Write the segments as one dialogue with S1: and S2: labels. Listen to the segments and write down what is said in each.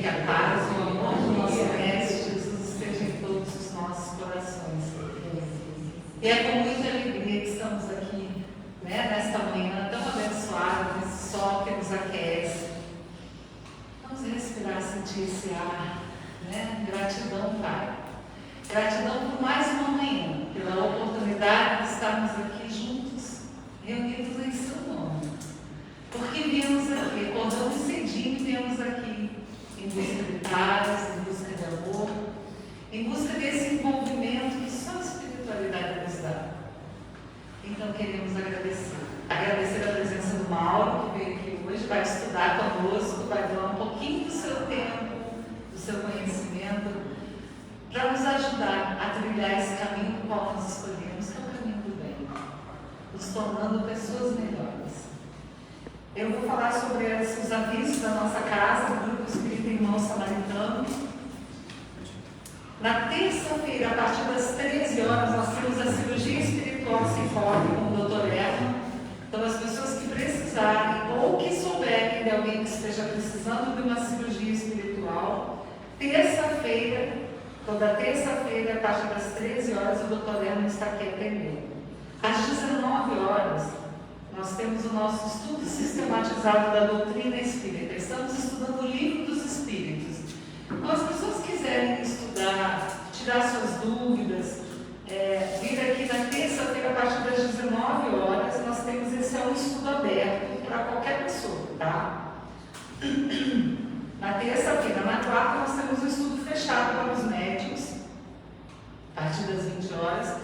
S1: Que a paz e o amor do nosso Mestre Jesus esteja em todos os nossos corações. E é com muita alegria que estamos aqui, né, nesta manhã tão abençoada, nesse sol que nos aquece. Vamos respirar, sentir esse ar, né? Gratidão, Pai. Gratidão por mais uma manhã, pela oportunidade de estarmos aqui juntos, reunidos em seu nome. Porque viemos aqui, acordamos cedinho e viemos aqui em busca de paz, em busca de amor, em busca desse envolvimento que só a espiritualidade nos dá. Então queremos agradecer. Agradecer a presença do Mauro, que veio aqui hoje, vai estudar conosco, vai doar um pouquinho do seu tempo, do seu conhecimento, para nos ajudar a trilhar esse caminho que qual nós escolhemos, que é o caminho do bem, nos tornando pessoas melhores. Eu vou falar sobre os avisos da nossa casa, do Grupo Espírita Irmão Samaritano. Na terça-feira, a partir das 13 horas, nós temos a cirurgia espiritual Cicobi com o Dr. Erno. Então, as pessoas que precisarem ou que souberem de alguém que esteja precisando de uma cirurgia espiritual, terça-feira, toda terça-feira, a partir das 13 horas, o Dr. Erno está aqui atendendo. Às 19 horas, nós temos o nosso estudo sistematizado da doutrina espírita. Estamos estudando o Livro dos Espíritos. Então, as pessoas quiserem estudar, tirar suas dúvidas, vir aqui na terça-feira, a partir das 19 horas, nós temos esse estudo aberto para qualquer pessoa, tá? Na terça-feira. Na quarta, nós temos o estudo fechado para os médiuns, a partir das 20 horas.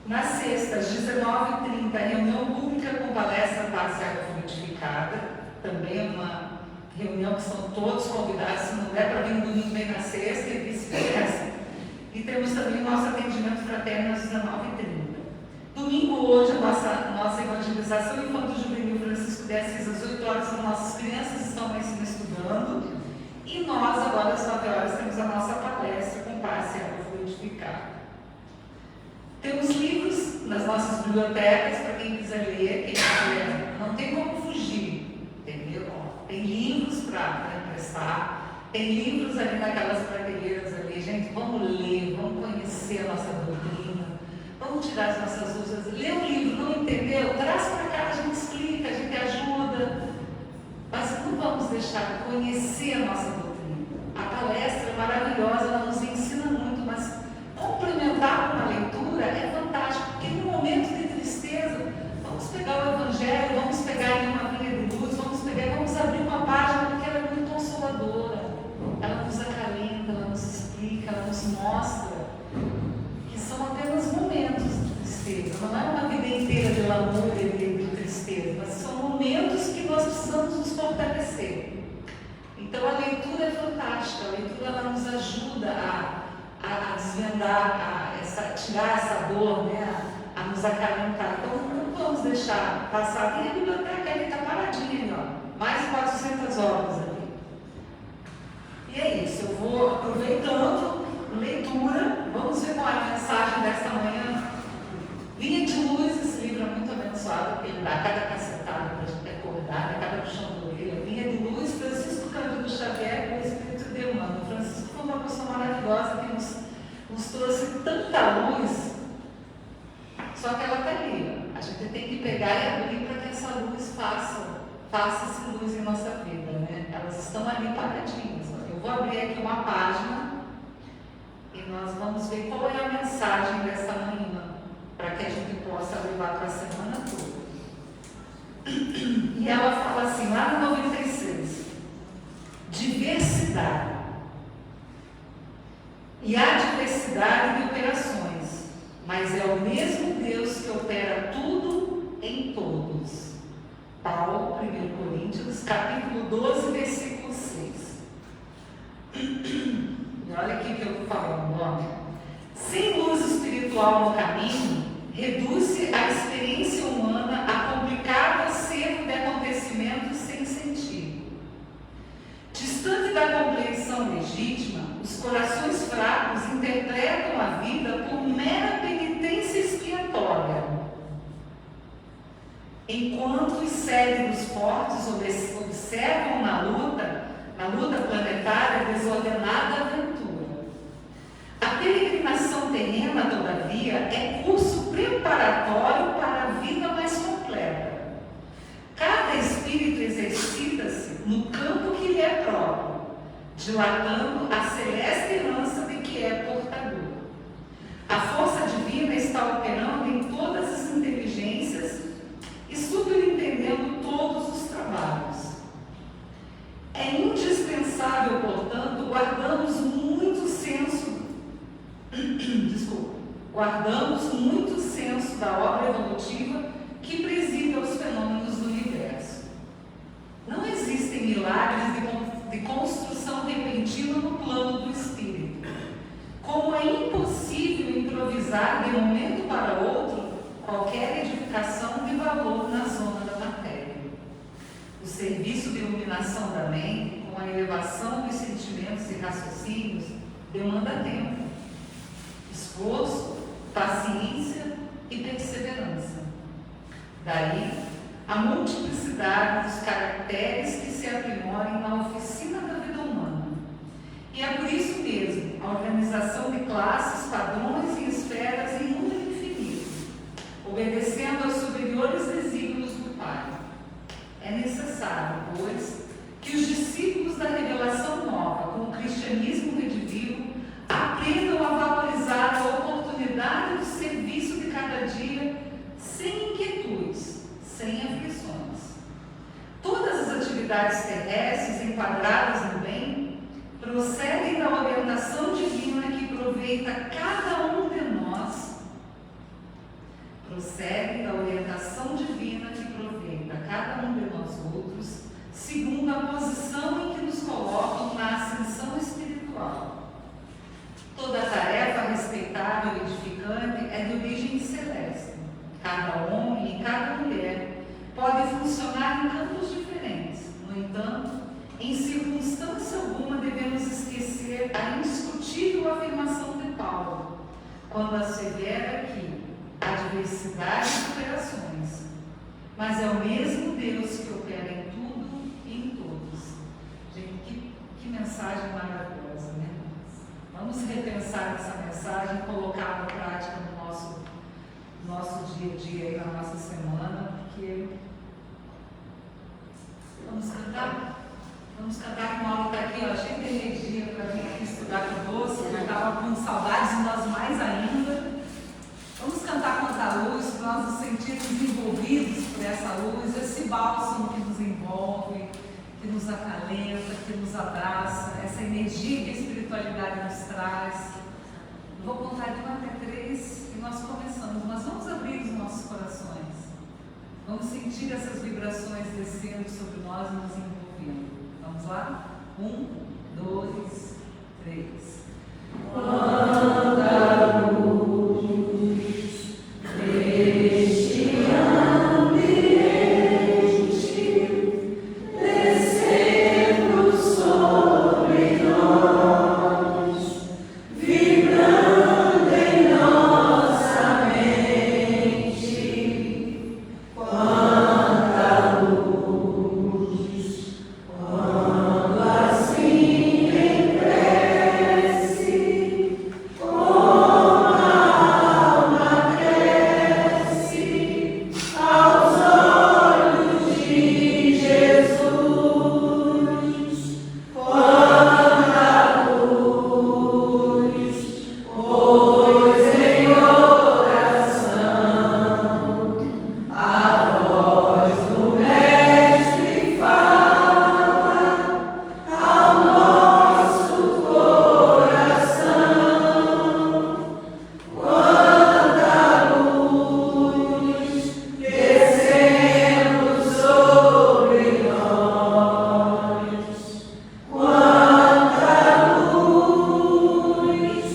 S1: Na sexta, às 19h30, reunião pública com palestra parcial frutificada. Também é uma reunião que são todos convidados, se não der para vir no domingo, vem na sexta e vice-versa. E temos também o nosso atendimento fraterno às 19h30. Domingo, hoje, a nossa evangelização infanto-juvenil Francisco de Assis, às 8 horas, as nossas crianças estão lá em cima estudando. E nós, agora às 9 horas, temos a nossa palestra com parcial frutificada. Temos livros nas nossas bibliotecas, para quem quiser ler, quem quiser, não tem como fugir, entendeu? Tem livros para emprestar, tem livros ali naquelas prateleiras ali, gente, vamos ler, vamos conhecer a nossa doutrina, vamos tirar as nossas dúvidas, lê o livro, não entendeu? Traz para cá, a gente explica, a gente ajuda, mas não vamos deixar de conhecer a nossa doutrina. A palestra é maravilhosa, ela nos ensina muito, mas complementar com a leitura é fantástico, porque no momento de tristeza, vamos pegar o Evangelho, vamos pegar ali uma Bíblia de luz, vamos abrir uma página, porque ela é muito consoladora, ela nos acalenta, ela nos explica, ela nos mostra que são apenas momentos de tristeza, não é uma vida inteira de lamúria e de tristeza, mas são momentos que nós precisamos nos fortalecer. Então a leitura é fantástica, a leitura ela nos ajuda a desvendar, tirar essa dor, né? A nos acalentar. Então, não vamos deixar passar. E a biblioteca ali está paradinha, ali, ó. Mais de 400 obras ali. E é isso, eu vou aproveitando, leitura, vamos ver qual é a mensagem desta manhã. Vinha de Luz, esse livro é muito abençoado, porque ele dá cada cacetada para a gente acordar, cada puxão de orelha. Vinha de Luz, Francisco Cândido Xavier, com o Espírito de Emmanuel. Francisco foi uma pessoa maravilhosa que nos trouxe tanta luz, só que ela está ali. A gente tem que pegar e abrir para que essa luz faça-se luz em nossa vida, né? Elas estão ali paradinhas. Eu vou abrir aqui uma página e nós vamos ver qual é a mensagem dessa manhã, para que a gente possa levar para a semana toda. E ela fala assim, lá no 96, diversidade. E há diversidade de operações, mas é o mesmo Deus que opera tudo em todos. Paulo, 1 Coríntios, capítulo 12, versículo 6. E olha aqui que eu estou falando, ó. Sem luz espiritual no caminho, reduz-se a experiência humana a complicado acervo de acontecimentos sem sentido. Distante da compreensão legítima, os corações fracos interpretam a vida por mera penitência expiatória, enquanto os cérebros fortes observam na luta a luta planetária desordenada aventura. A peregrinação terrena, todavia, é curso preparatório para a vida mais completa. Cada espírito exercita-se no campo que lhe é próprio, dilatando a celeste herança de que é portador. A força divina está operando em todas as inteligências e superintendendo todos os trabalhos. É indispensável, portanto, guardarmos muito senso da obra evolutiva que preside aos fenômenos do universo. Não existem milagres de construção repentina no plano do espírito. Como é impossível improvisar de um momento para outro qualquer edificação de valor na zona da matéria. O serviço de iluminação da mente, com a elevação dos sentimentos e raciocínios, demanda tempo, esforço, paciência e perseverança. Daí, a multiplicidade dos caracteres que se aprimorem na oficina da vida humana. E é por isso mesmo a organização de classes, padrões e esferas em número infinito, obedecendo aos superiores desígnios do Pai. É necessário, pois, que os discípulos da revelação nova, com o cristianismo redivivo, aprendam a valorizar a oportunidade do serviço de cada dia sem inquietudes, sem aflições. Todas as atividades terrestres enquadradas no bem procedem da orientação divina que proveita cada um de nós. Procedem da orientação divina que proveita cada um de nós outros, segundo a posição em que nos colocam na ascensão espiritual. Toda tarefa respeitável e edificante é de origem celeste. Cada homem e cada mulher pode funcionar em campos diferentes. No entanto, em circunstância alguma devemos esquecer a indiscutível afirmação de Paulo, quando assevera que há diversidade de operações, mas é o mesmo Deus que opera em tudo e em todos. Gente, que mensagem maravilhosa, né? Vamos repensar essa mensagem, colocá-la em prática no nosso dia a dia e na nossa semana, porque vamos cantar? Vamos cantar com algo está aqui, ó, cheio de energia para vir aqui estudar conosco. Eu estava com saudades de nós mais ainda. Vamos cantar quanto à luz, para nós nos sentirmos envolvidos por essa luz, esse bálsamo que nos envolve, que nos acalenta, que nos abraça, essa energia que a espiritualidade nos traz. Eu vou contar de 1 até 3 e nós começamos, mas vamos abrir os nossos corações. Vamos sentir essas vibrações descendo sobre nós e nos envolvendo. Vamos lá? 1, 2, 3. Quanta luz neste ambiente, descendo sobre nós, vibrando em nossa mente. Quanta luz, quando assim em prece, como a alma cresce aos olhos de Jesus. Quanta luz, pois em oração a voz do Mestre fala ao nosso coração. Quanta luz descendo sobre nós. Quanta luz,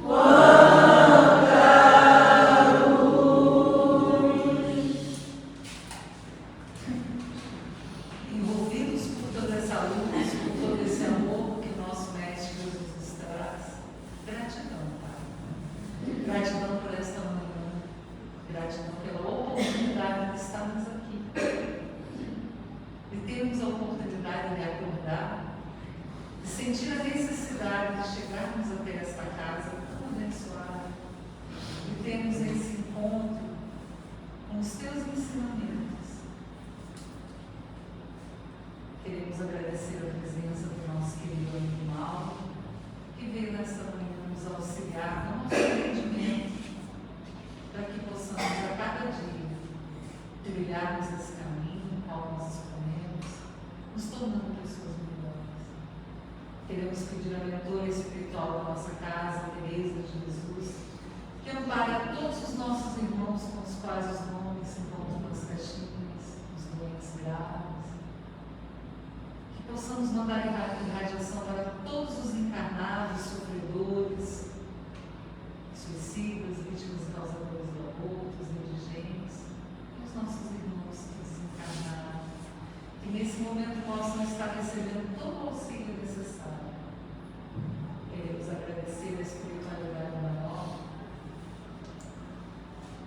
S1: quanta luz. Envolvidos por toda essa luz, por todo esse amor que o nosso Mestre Jesus nos traz, gratidão, Pai. Gratidão por esta manhã, gratidão pela oportunidade de estarmos aqui, de termos a oportunidade de acordar sentir a necessidade de chegarmos até esta casa tão abençoada e termos esse encontro com os teus ensinamentos. Queremos agradecer a presença do nosso querido amigo Mauro, que veio nesta manhã nos auxiliar no nosso entendimento, para que possamos a cada dia trilharmos esse caminho no qual nós escolhemos, nos tornando pessoas melhores. Queremos pedir a mentora espiritual da nossa casa, Teresa de Jesus, que ampare a todos os nossos irmãos com os quais os nomes se encontram nas caixinhas, os doentes graves, que possamos mandar irradiação para todos os encarnados, sofredores, suicidas, vítimas e causadores de abortos, indigentes, e os nossos irmãos que desencarnaram, que nesse momento possam estar recebendo todo o auxílio necessário. Queremos agradecer a espiritualidade maior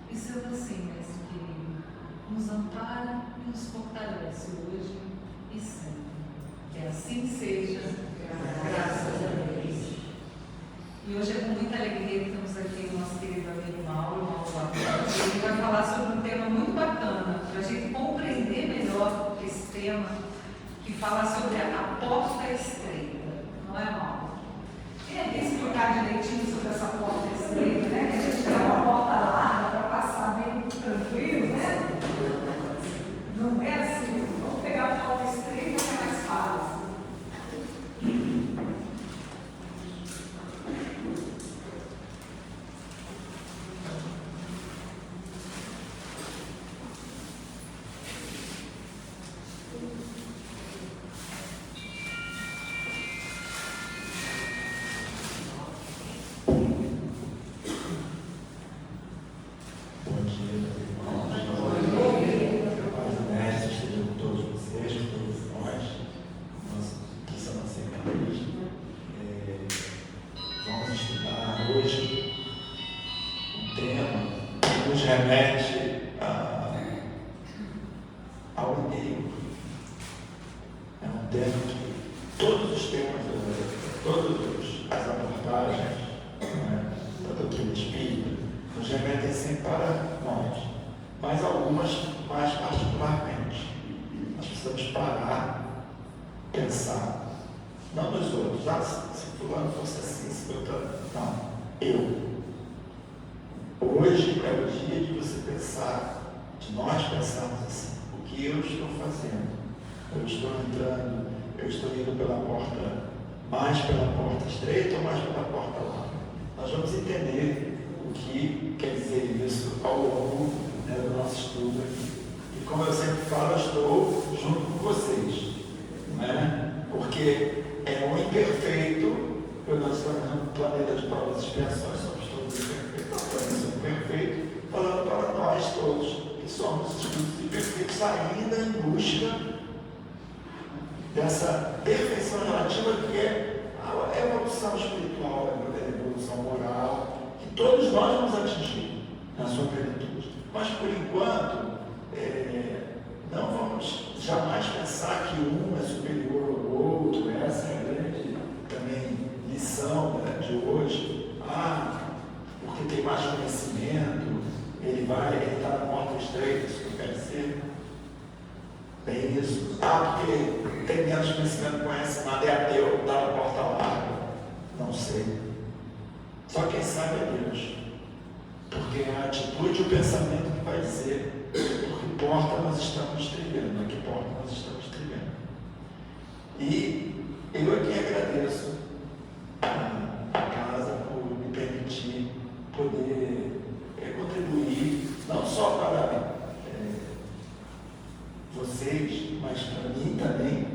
S1: e sendo assim, mestre querido, nos ampara e nos fortalece hoje e sempre. Que assim seja, graças a Deus. E hoje é com muita alegria que temos aqui o nosso querido amigo Mauro. Ele vai falar sobre um tema muito bacana, para a gente compreender melhor esse tema, que fala sobre a porta estreita. Não é, Mauro? Quem é que explicar direitinho sobre essa porta estreita, né? Que a gente tem uma porta larga para passar bem tranquilo, né? Não é assim. Vamos pegar a porta estreita, que é mais fácil.
S2: Dessa perfeição relativa que é a evolução espiritual, a evolução moral, que todos nós vamos atingir na sua plenitude. Mas, por enquanto, não vamos jamais pensar que um é superior ao outro. Essa é a grande também lição, né, de hoje. Porque tem mais conhecimento, ele está na porta estreita, isso que quer dizer. Tem isso. Porque tem menos conhecimento, conhece nada, é ateu, está na porta larga. Não sei. Só quem sabe é Deus. Porque é a atitude e o pensamento que vai dizer por que porta nós estamos trilhando, a que porta nós estamos trilhando. E eu aqui agradeço a casa por me permitir poder contribuir, não só para vocês, mas para mim também,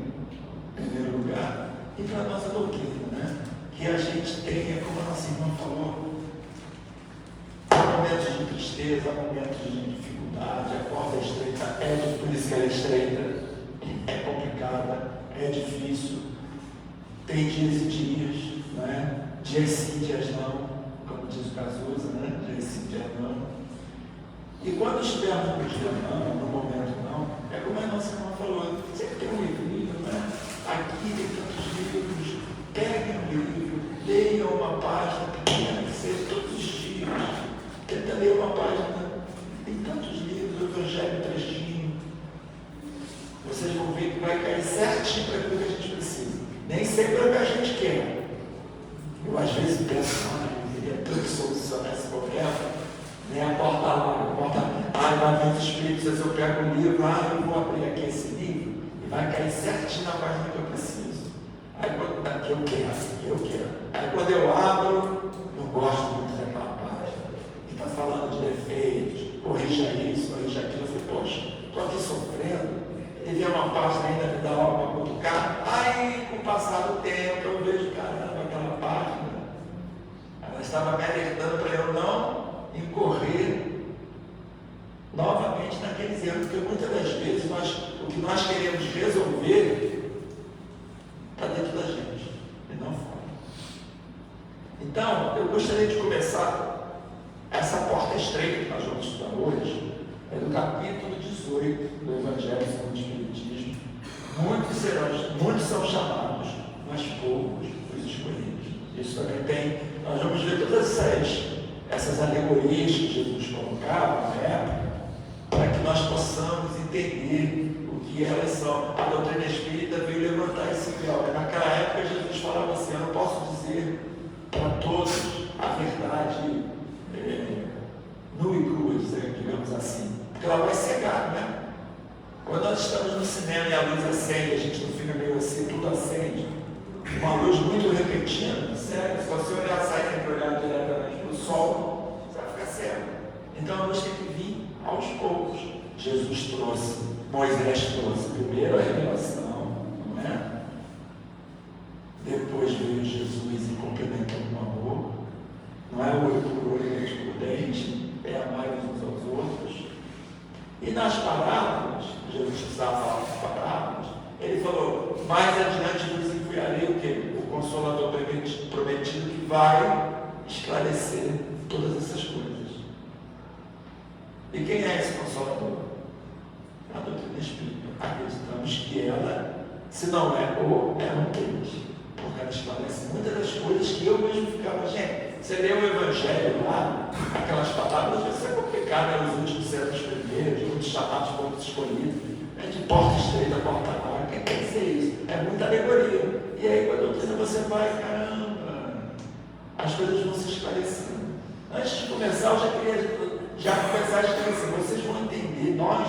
S2: em primeiro lugar, e para a nossa doutrina, né? Que a gente tenha, como a nossa irmã falou, há momentos de tristeza, há momentos de dificuldade, a porta é estreita, por isso que ela é estreita, é complicada, é difícil, tem dias e dias, né? Dias sim, dias não, como diz o Cazuza, né? Dias sim, dias não. E quando estivermos no dia não, no momento não, é como a nossa irmã falou, sempre tem um equilíbrio, né? Aqui tem tantos livros, Evangelho trechinho. Vocês vão ver que vai cair certinho para aquilo que a gente precisa. Nem sempre é o que a gente quer. Eu às vezes penso, eu queria tanto solucionar esse problema. Nem a porta lá, vai vir os Espíritos, às vezes eu pego um livro, eu vou abrir aqui esse livro, e vai cair certinho na página que eu preciso. Aí quando aqui eu quero. Aí quando eu abro, não gosto muito daquela página. E está falando de defeitos, corrija isso, corrija aquilo. Eu falei, poxa, estou aqui sofrendo. E vem uma página ainda me dá algo para cutucar. Aí, com o passar do tempo, eu vejo, caramba, aquela página, ela estava me alertando para eu não incorrer novamente naqueles erros, porque muitas das vezes o que nós queremos resolver está dentro da gente e não fora. Então, eu gostaria de começar essa porta estreita que nós vamos estudar hoje, é do capítulo 18 do Evangelho segundo o Espiritismo. Muitos são chamados, mas poucos os escolhidos. Isso também tem, nós vamos ver todas essas alegorias que Jesus colocava na época, para que nós possamos entender o que elas são. A doutrina espírita veio levantar esse véu. Naquela época Jesus falava assim, eu não posso dizer para todos a verdade nua e crua, digamos assim, porque ela vai cegar, né? Quando nós estamos no cinema e a luz acende, a gente não fica meio assim, tudo acende, uma luz muito repentina, sério, se você olhar, sai tem que olhar diretamente para o sol, você vai ficar cego. Então a luz tem que vir aos poucos. Jesus trouxe, Moisés trouxe primeiro a revelação, não é? Depois veio Jesus e complementou com amor. Não é olho por olho, dente por dente, é amar uns aos outros. E nas parábolas, Jesus precisava falar das parábolas, ele falou, mais adiante vos enviarei o quê? O Consolador prometido que vai esclarecer todas essas coisas. E quem é esse Consolador? A doutrina espírita. Acreditamos que ela, se não é um deles, porque ela esclarece muitas das coisas que eu mesmo ficava, gente, você lê o Evangelho lá, aquelas palavras, vai ser complicado, os últimos serão os primeiros, muitos chamados, poucos escolhidos, de porta estreita, porta larga, o que quer dizer isso? É muita alegoria. E aí, com a doutrina, você vai, caramba, as coisas vão se esclarecendo. Antes de começar, eu já queria começar a esclarecer, vocês vão entender, nós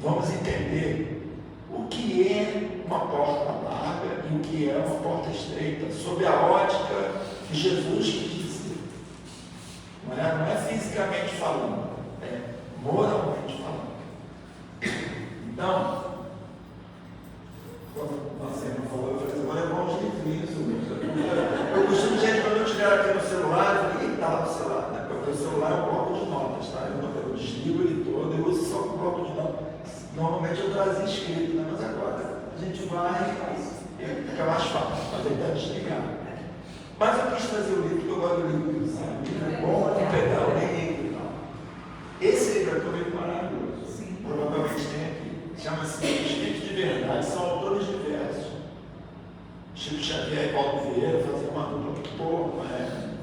S2: vamos entender o que é uma porta larga e o que é uma porta estreita, sob a ótica que Jesus quis dizer. Não é fisicamente falando, é moralmente falando. Então, quando a Sena falou, eu falei, vou levar uns livrinhos. Eu costumo, gente, quando eu estiver aqui no celular, eu falei, está lá no celular, né? Porque o celular é um bloco de notas, tá? Eu desligo ele todo, eu uso só um bloco de notas. Normalmente eu trazia escrito, né? Mas agora a gente vai e fica mais fácil, mas ele está desligado. Mas eu quis trazer o livro, porque eu gosto do livro, sabe? O livro é bom, pegar o livro e tal. Esse livro é um livro maravilhoso. Sim. Provavelmente tem aqui. Chama-se Espíritos de Verdade, são autores diversos. Chico Xavier e Paulo Vieira faziam uma dupla muito boa, né?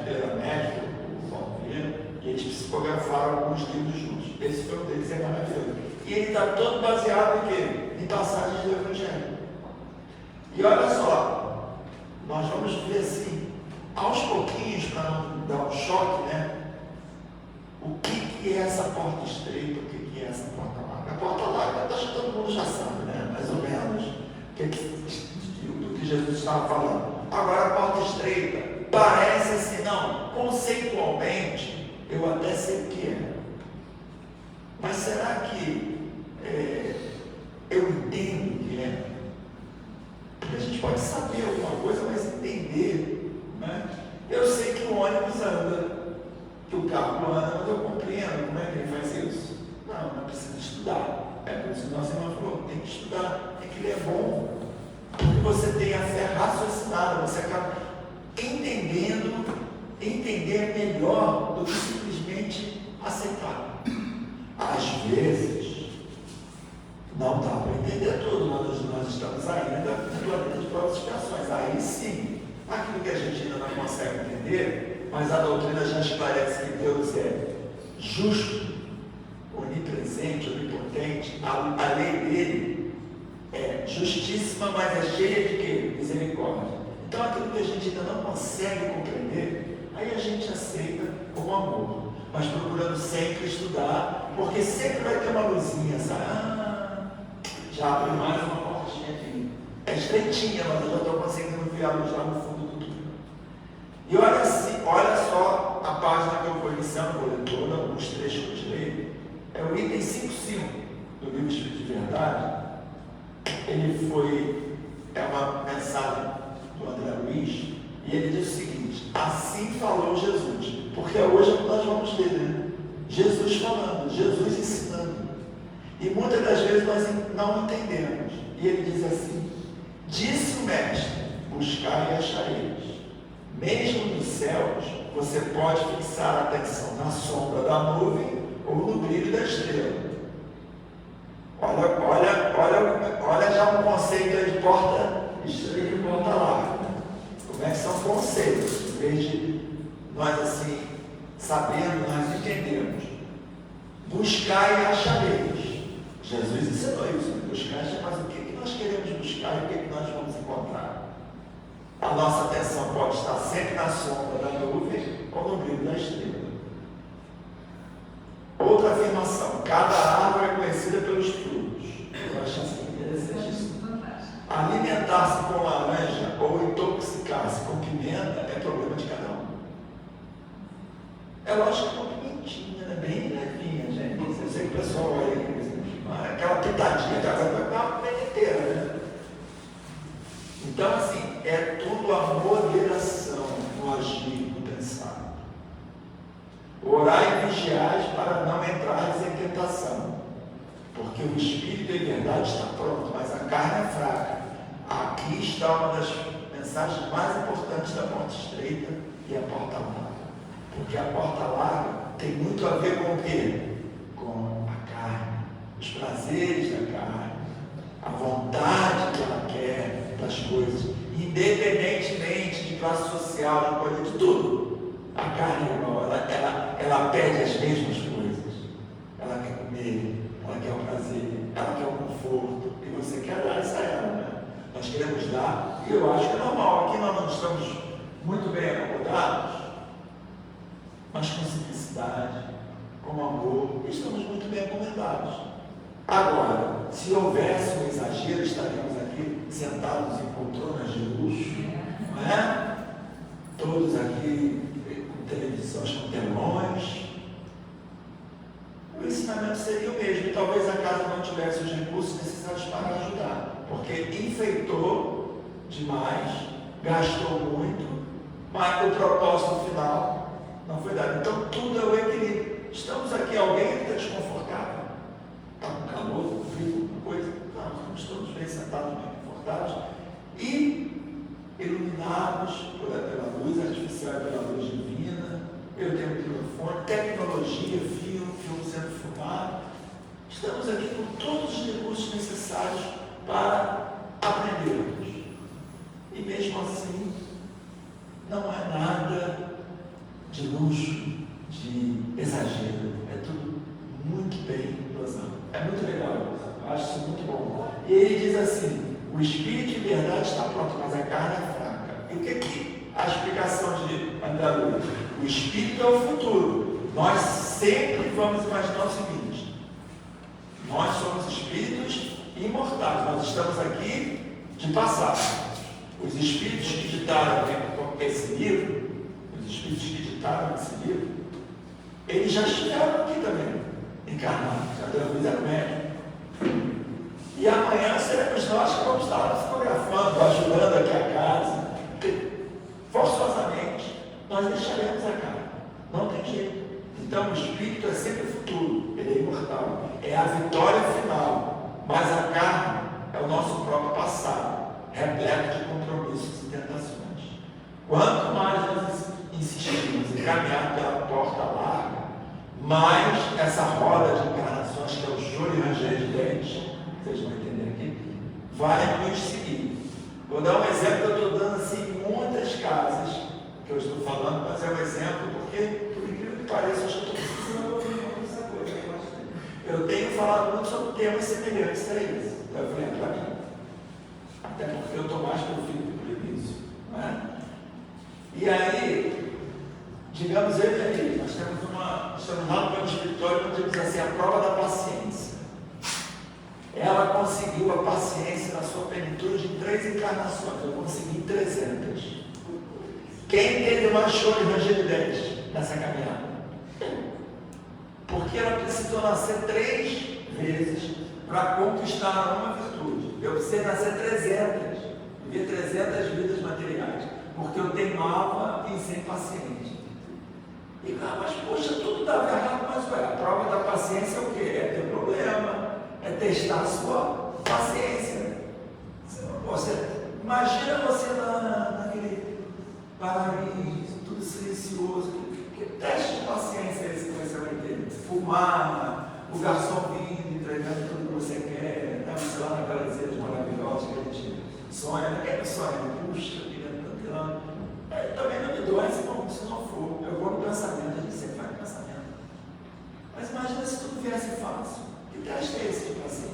S2: Ele era médico, o Paulo Vieira, e eles psicografaram alguns livros juntos. Esse foi um deles, é maravilhoso. E ele está todo baseado em quê? Em passagens do Evangelho. E olha só, nós vamos ver assim, aos pouquinhos, para não dar um choque, né? O que é essa porta estreita, o que é essa porta larga? A porta larga, acho que todo mundo já sabe, né? Mais ou menos, do que Jesus estava falando. Agora, a porta estreita, parece assim, não, conceitualmente, eu até sei o que é. Mas será que eu entendo o que é? Porque a gente pode saber alguma coisa, mas entender, né? Eu sei que o ônibus anda, que o carro anda, mas eu compreendo como é que ele faz isso. Não precisa estudar. É por isso que nossa irmã falou, tem que estudar, tem que ler bom. Porque você tem a fé raciocinada, você acaba entender melhor do que simplesmente aceitar. Às vezes, não dá para entender tudo, nós estamos ainda no planeta de provas e expiações. Aí sim, aquilo que a gente ainda não consegue entender, mas a doutrina já esclarece que Deus é justo, a lei dele é justíssima, mas é cheia de quê? Misericórdia. Então aquilo que a gente ainda não consegue compreender, aí a gente aceita como amor, mas procurando sempre estudar, porque sempre vai ter uma luzinha, sabe? Já abre mais uma portinha aqui. É estreitinha, mas eu já estou conseguindo ver a luz lá no fundo do túnel. E olha só a página que eu vou iniciando, vou ler toda, alguns trechos que eu tirei. É o item 5.5 do livro Espírito de Verdade. É uma mensagem do André Luiz, e ele diz o seguinte: assim falou Jesus, porque hoje é o que nós vamos ler, né? Jesus falando, Jesus ensinando, e muitas das vezes nós não entendemos, e ele diz assim: disse o mestre, buscai e achareis, mesmo nos céus, você pode fixar a atenção na sombra da nuvem ou no brilho da estrela. Olha já um conceito aí de porta estreita e porta larga. Como é que são conceitos? Em vez de nós assim, sabendo, nós entendemos. Buscar e achareis. Jesus ensinou isso. Buscar e achar, mas o que nós queremos buscar e o que nós vamos encontrar? A nossa atenção pode estar sempre na sombra da nuvem ou no brilho da estrela. Outra afirmação: cada árvore é conhecida pelos frutos. Eu acho assim interessante isso. Alimentar-se com laranja ou intoxicar-se com pimenta é problema de cada um. É lógico que é uma pimentinha, né? Bem levinha, gente. Eu sei que o pessoal aí, aquela pitadinha, que agora vai dar uma pimenta inteira, né? Então, assim, é tudo a moderação no agir, no pensar. Orai e vigiai para não entrares em tentação, porque o Espírito em verdade está pronto, mas a carne é fraca. Aqui está uma das mensagens mais importantes da porta estreita e a porta larga. Porque a porta larga tem muito a ver com o quê? Com a carne, os prazeres da carne, a vontade que ela quer das coisas, independentemente de classe social, de coisa, de tudo. A carne é igual, ela pede as mesmas coisas. Ela quer comer, ela quer o prazer, ela quer o conforto, e você quer dar isso a ela, né? Nós queremos dar, e eu acho que é normal. Aqui nós não estamos muito bem acomodados, mas com simplicidade, com amor, estamos muito bem acomodados. Agora, se houvesse um exagero, estaríamos aqui sentados em poltronas de luxo, não é? Todos aqui com televisões, com telões. O ensinamento seria o mesmo. Talvez a casa não tivesse os recursos necessários para ajudar, porque enfeitou demais, gastou muito, mas o propósito final não foi dado. Então tudo é o equilíbrio. Estamos aqui, alguém está desconfortável? Está com calor, com frio, com coisa? Não, estamos bem sentados, bem confortáveis e iluminados pela luz artificial, pela luz divina. Eu tenho microfone, tecnologia, filme sendo filmado. Estamos aqui com todos os recursos necessários para aprendermos. E mesmo assim, não é nada de luxo, de exagero. É tudo muito bem dosado. É muito legal, eu acho isso muito bom. E ele diz assim: o espírito de verdade está pronto, mas a carne é fraca. E o que a explicação de André Luiz? O espírito é o futuro. Nós sempre vamos imaginar o seguinte: nós somos espíritos imortais, nós estamos aqui de passagem. Os espíritos que ditaram esse livro, eles já estiveram aqui também, encarnados. André Luiz era médico. E amanhã seremos nós que vamos estar fotografando, ajudando aqui a casa. Forçosamente, nós deixaremos a casa. Não tem jeito. Então o espírito é sempre o futuro, ele é imortal, é a vitória final, mas a carne é o nosso próprio passado, repleto de compromissos e tentações. Quanto mais nós insistimos em caminhar pela porta larga, mais essa roda de encarnações, que é o choro e ranger de dentes, vocês vão entender aqui, vai nos seguir. Vou dar um exemplo, eu estou dando assim em muitas casas que eu estou falando, mas é um exemplo porque, por incrível que pareça, eu estou precisando ouvir essa coisa. Eu tenho falado muito sobre temas semelhantes a isso. Eu falei, para mim. Até porque eu estou mais para o fim do que para o início. Não é? E aí, digamos eu e ele, nós estamos lá no plano espiritual e nós temos assim a prova da paciência. Ela conseguiu a paciência na sua plenitude em 3 encarnações, eu consegui em 300. Quem teve mais choro e ranger de dentes nessa caminhada? Porque ela precisou nascer 3 vezes para conquistar uma virtude. Eu precisei nascer 300, viver 300 vidas materiais, porque eu teimava em ser paciente. E mas poxa, tudo dava errado, mas a prova da paciência é o quê? É ter problema, é testar a sua paciência. Imagina você naquele paraíso, tudo silencioso, que teste de paciência é esse que você vai ter? Fumar, o garçom vindo, entregando tudo que você quer, sei lá, naquelas ilhas maravilhosas que a gente sonha, aquele sonho, puxa, também não me dói se não for. Eu vou no pensamento, a gente sempre vai no pensamento. Mas imagina se tudo viesse fácil. Que teste é esse de paciência?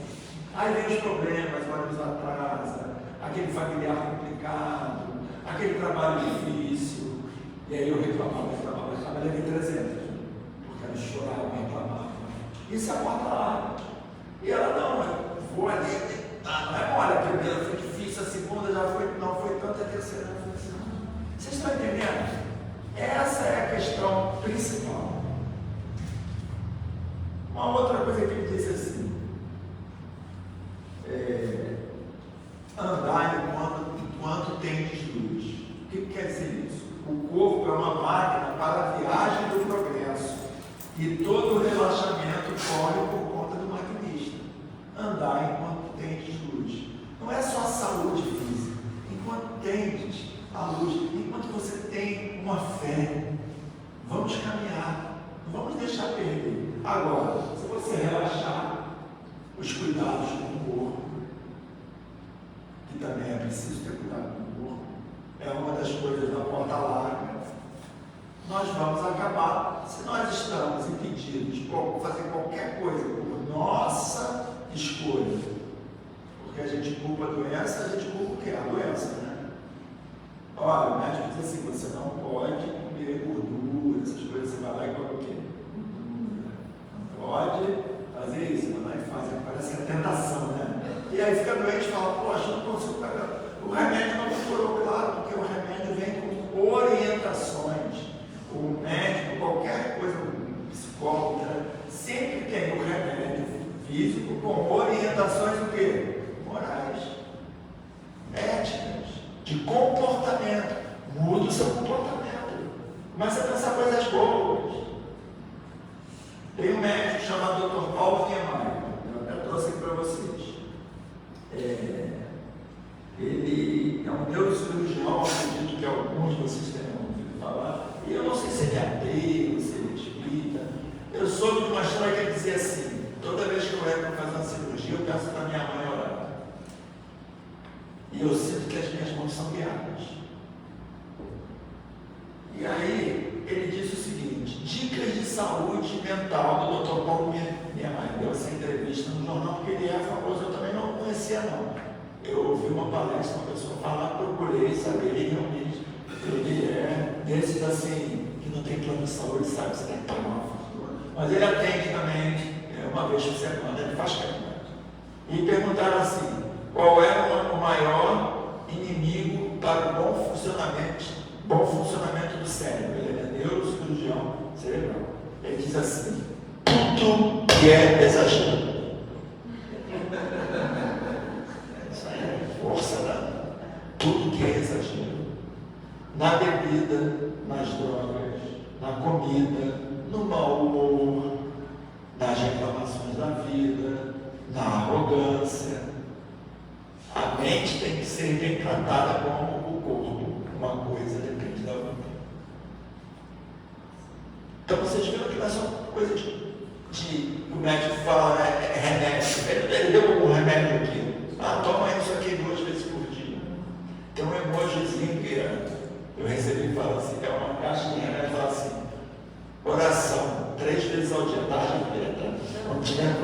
S2: Aí vem os problemas, o ônibus atrasa, aquele familiar complicado, aquele trabalho difícil. E aí eu reclamava, levei 300, porque ela chorava, reclamava. Isso é a quarta lá. E ela não, eu vou ali, não é mole, a primeira foi difícil, a segunda já foi, não foi tanto, a terceira não foi assim. Vocês estão entendendo? Essa é a questão principal. Uma outra coisa que ele disse assim, andar enquanto tendes luz. O que quer dizer isso? O corpo é uma máquina para a viagem do progresso e todo o relaxamento corre por conta do maquinista. Andar enquanto tendes luz. Não é só a saúde física. Enquanto tendes a luz, enquanto você tem uma fé, vamos caminhar, não vamos deixar perder. Agora, se você relaxar, os cuidados com o corpo, que também é preciso ter cuidado com o corpo, é uma das coisas da porta larga, nós vamos acabar, se nós estamos impedidos de fazer qualquer coisa por nossa escolha, porque a gente culpa a doença, a gente culpa o quê? A doença, né? Olha, o médico diz assim, você não pode comer gordura, essas coisas, você vai lá e come o quê? Não pode fazer isso, mas vai fazer, parece que é tentação, né? E aí fica doente e fala, poxa, não consigo pegar. O remédio não me curou, claro, porque o remédio vem com orientações. O médico, qualquer coisa, o psicólogo, sempre tem o remédio físico com orientações o quê? Morais, éticas, de comportamento. Muda o seu comportamento. Começa a pensar coisas boas. Tem um médico chamado Dr. Paulo Niemeyer, eu até trouxe aqui para vocês. Ele é um neurocirurgião, acredito que alguns de vocês tenham ouvido falar. E eu não sei se ele é ateu, se ele é espírita. Eu soube de uma história que ele dizia assim: toda vez que eu entro para fazer uma cirurgia, eu peço para minha mãe orar. E eu sinto que as minhas mãos são guiadas. E aí, ele disse o seguinte: dicas de saúde mental do Dr. Paulo Niemeyer. Deu essa entrevista no jornal, porque ele é famoso, eu também não conhecia não. Eu ouvi uma palestra, uma pessoa falar, procurei saber, e realmente ele é desses assim, que não tem plano de saúde, sabe, você tem que pagar uma fortuna. Mas ele atende também, uma vez por semana, ele faz caridade. E perguntaram assim: qual é o maior inimigo para o bom funcionamento do cérebro? Ele é neurocirurgião cerebral. Ele diz assim: tudo que é exagero. Isso aí é força, né? Tudo que é exagero. Na bebida, nas drogas, na comida, no mau humor, nas reclamações da vida, na arrogância. A mente tem que ser bem tratada como o corpo. Uma coisa depende da outra. Então vocês viram que não é só coisa de o médico fala, né, remédio. Ele deu um remédio aqui. Toma isso aqui 2 vezes por dia. Tem um emojizinho que eu recebi e fala assim, é uma caixa de remédio, fala assim: oração, 3 vezes ao dia, tarde e preta. Não tinha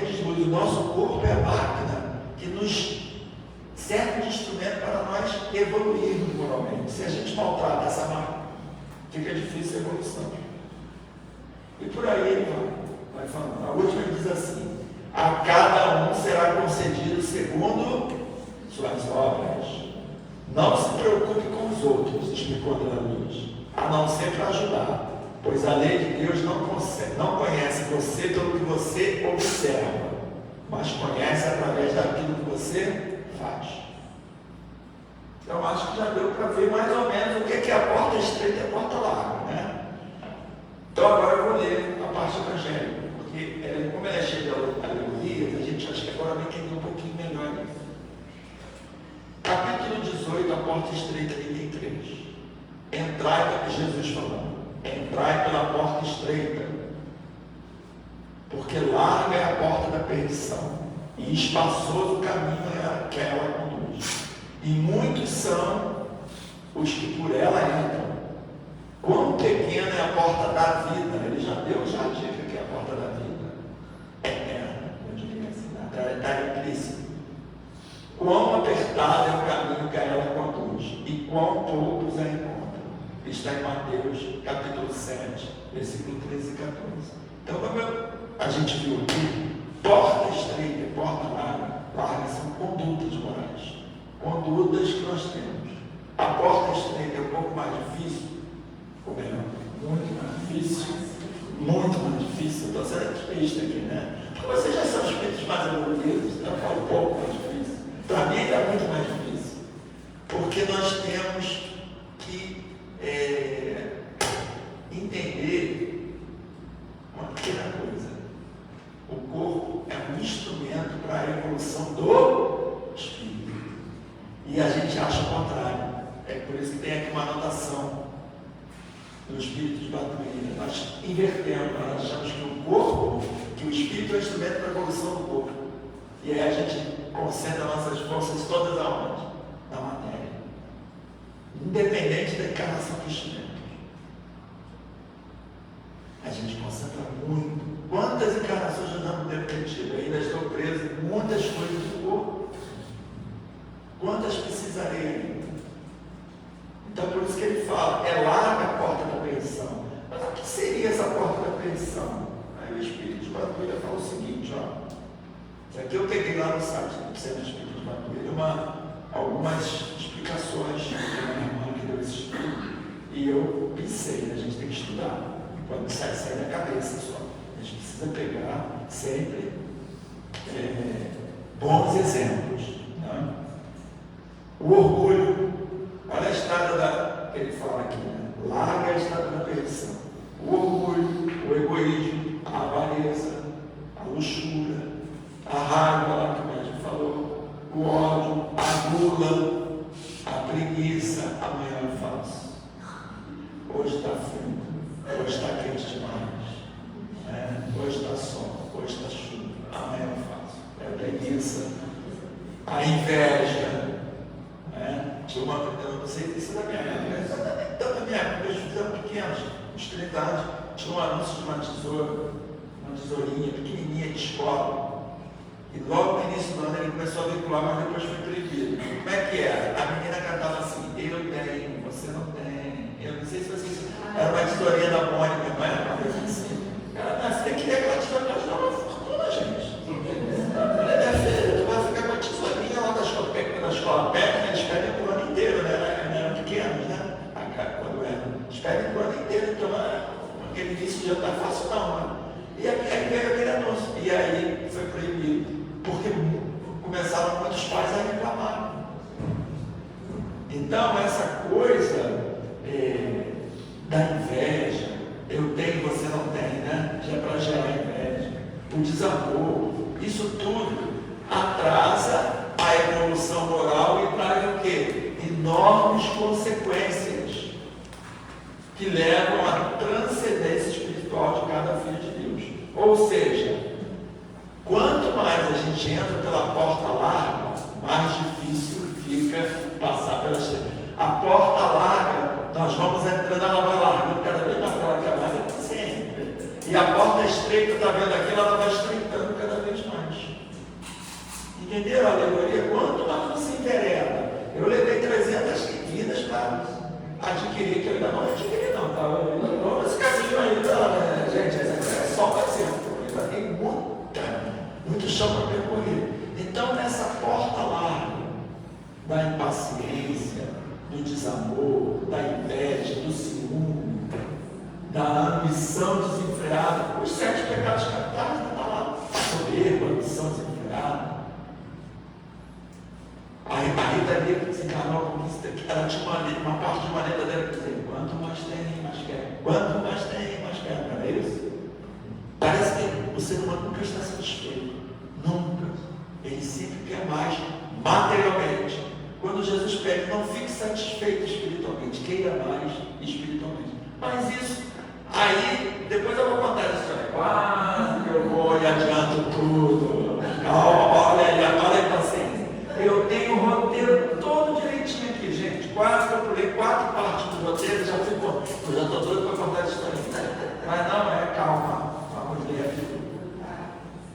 S2: de luz. O nosso corpo é a máquina que nos serve de instrumento para nós evoluirmos moralmente. Se a gente maltrata essa máquina, fica difícil a evolução. E por aí ele vai falando. A última ele diz assim: a cada um será concedido segundo suas obras. Não se preocupe com os outros, explicou André Luiz, a não ser para ajudar, pois a lei de Deus não conhece você pelo que você observa, mas conhece através daquilo que você faz. Então acho que já deu para ver mais ou menos o que é a porta estreita e a porta larga, né? Então agora eu vou ler a parte evangélica, porque como ela é cheia de alegorias, a gente acha que agora vai entender um pouquinho melhor isso. Capítulo 18, a porta estreita, item 3. Entrai, Jesus falando, entrai pela porta estreita, porque larga é a porta da perdição, e espaçoso o caminho é que ela conduz. E muitos são os que por ela entram. Quão pequena é a porta da vida, ele já deu a dica que é a porta da vida. Eterna, eu diria assim, está implícito. Quão apertado é o caminho que a ela conduz, e quão poucos a encontram. Está em Mateus, capítulo 7, versículo 13 e 14. Então, como a gente viu aqui, porta estreita e porta larga são condutas morais, condutas que nós temos. A porta estreita é um pouco mais difícil, ou melhor, muito mais difícil, estou sendo explícito aqui, né? Porque vocês já são espíritos mais evoluídos, então é um pouco mais difícil. Para mim ainda é muito mais difícil, porque nós temos que entender uma pequena coisa: o corpo é um instrumento para a evolução do espírito, e a gente acha o contrário. É por isso que tem aqui uma anotação do espírito de Batuíra. Nós invertemos, nós achamos que o espírito é um instrumento para a evolução do corpo, e aí a gente concentra nossas forças todas aonde? Na matéria. Independente da encarnação que estiver. A gente concentra muito. Quantas encarnações eu não devo ter tido? Ainda estou preso em muitas coisas do corpo. Quantas precisarei ainda? Então por isso que ele fala, é larga a porta da perdição. Mas o que seria essa porta da perdição? Aí o Espírito de Batuíra fala o seguinte, ó. Isso aqui eu peguei lá no site do Centro Espírito de Batuíra, algumas explicações de uma irmã que deu esse estudo, e eu pensei, a gente tem que estudar, quando sai da cabeça só. A gente precisa pegar sempre bons exemplos. Né? O orgulho, olha a estrada que ele fala aqui, né? Larga a estrada da perdição. O orgulho, o egoísmo, a avareza, a luxúria, a raiva, lá que o médico falou, o ódio, a gula, a preguiça. Amanhã eu faço. Hoje está frio, hoje está quente demais, hoje está sol, hoje está chuva. Amanhã eu faço. É a preguiça, a inveja. Eu não sei se é da minha época, então da minha época, meus filhos eram pequenos, uns 30 anos, tinha um anúncio de uma tesourinha pequenininha de escola. E logo no início do ano ele começou a veicular, mas depois foi proibido. Como é que era? A menina cantava assim: eu tenho, você não tem. Eu não sei se vocês. Era uma tesourinha da Mônica, não era? Uma coisa assim. Minha filha queria aquela tesourinha, mas não uma fortuna, gente. Minha filha, tu vai ficar com a tesourinha lá da escola perto, eles pedem por ano inteiro, né? Eram pequenos, né? Quando eram. Eles pedem por ano inteiro, então aquele início de ano não é fácil, não, né? E aí veio aquele anúncio. E aí foi proibido. Porque começaram muitos pais a reclamar. Então, essa coisa da inveja, eu tenho, você não tem, né? Já é para gerar inveja. O desamor, isso tudo atrasa a evolução moral e traz o quê? Enormes consequências que levam à transcendência espiritual de cada filho de Deus. Ou seja, quanto mais a gente entra pela porta larga, mais difícil fica passar pela estreita. A porta larga, nós vamos entrando, ela vai largando cada vez mais, ela vai sempre. E a porta estreita, está vendo aqui, ela vai estreitando cada vez mais. Entenderam a alegoria? Quanto mais você envereda. Eu levei 300 vidas para adquirir, que eu ainda não adquiri, não. Tá? Esse casinho ainda, gente, é só o exemplo. Ainda tem muito chão para percorrer. Então, nessa porta larga da impaciência, do desamor, da inveja, do ciúme, da ambição desenfreada, os 7 pecados capitais, está lá. Soberba, ambição desenfreada. A Rita Lee desencarnou, ela tinha uma parte de uma letra dela que dizia: quanto mais tem, mais quer. Quanto mais tem, mais quer. Não é isso? Parece que o ser humano nunca está satisfeito. Nunca. Ele sempre quer mais materialmente. Quando Jesus pede, não fique satisfeito espiritualmente, queira mais espiritualmente. Mas isso, aí, depois eu vou contar essa história. Quase que eu vou e adianto tudo. Olha a paciência. Eu tenho o roteiro todo direitinho aqui, gente. Quase que eu pulei 4 partes do roteiro, eu já estou doido para contar essa história. Mas não, calma. Vamos ler aqui.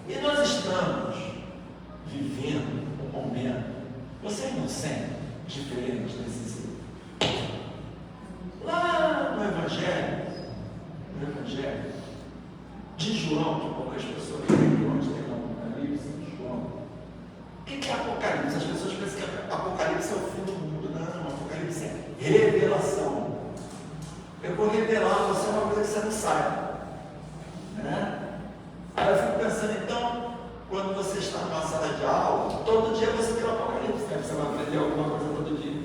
S2: E nós estamos vivendo um momento, vocês não sentem diferente nesse sentido? Lá no Evangelho de João, que poucas pessoas lembram onde tem no Apocalipse, de João. O que é Apocalipse? As pessoas pensam que Apocalipse é o fim do mundo. Não, Apocalipse é revelação. Eu vou revelar a você uma coisa que você não sabe. Né? Aí eu fico pensando, então, quando você está numa sala de aula, todo dia você tem um Apocalipse, né? Você vai aprender alguma coisa todo dia.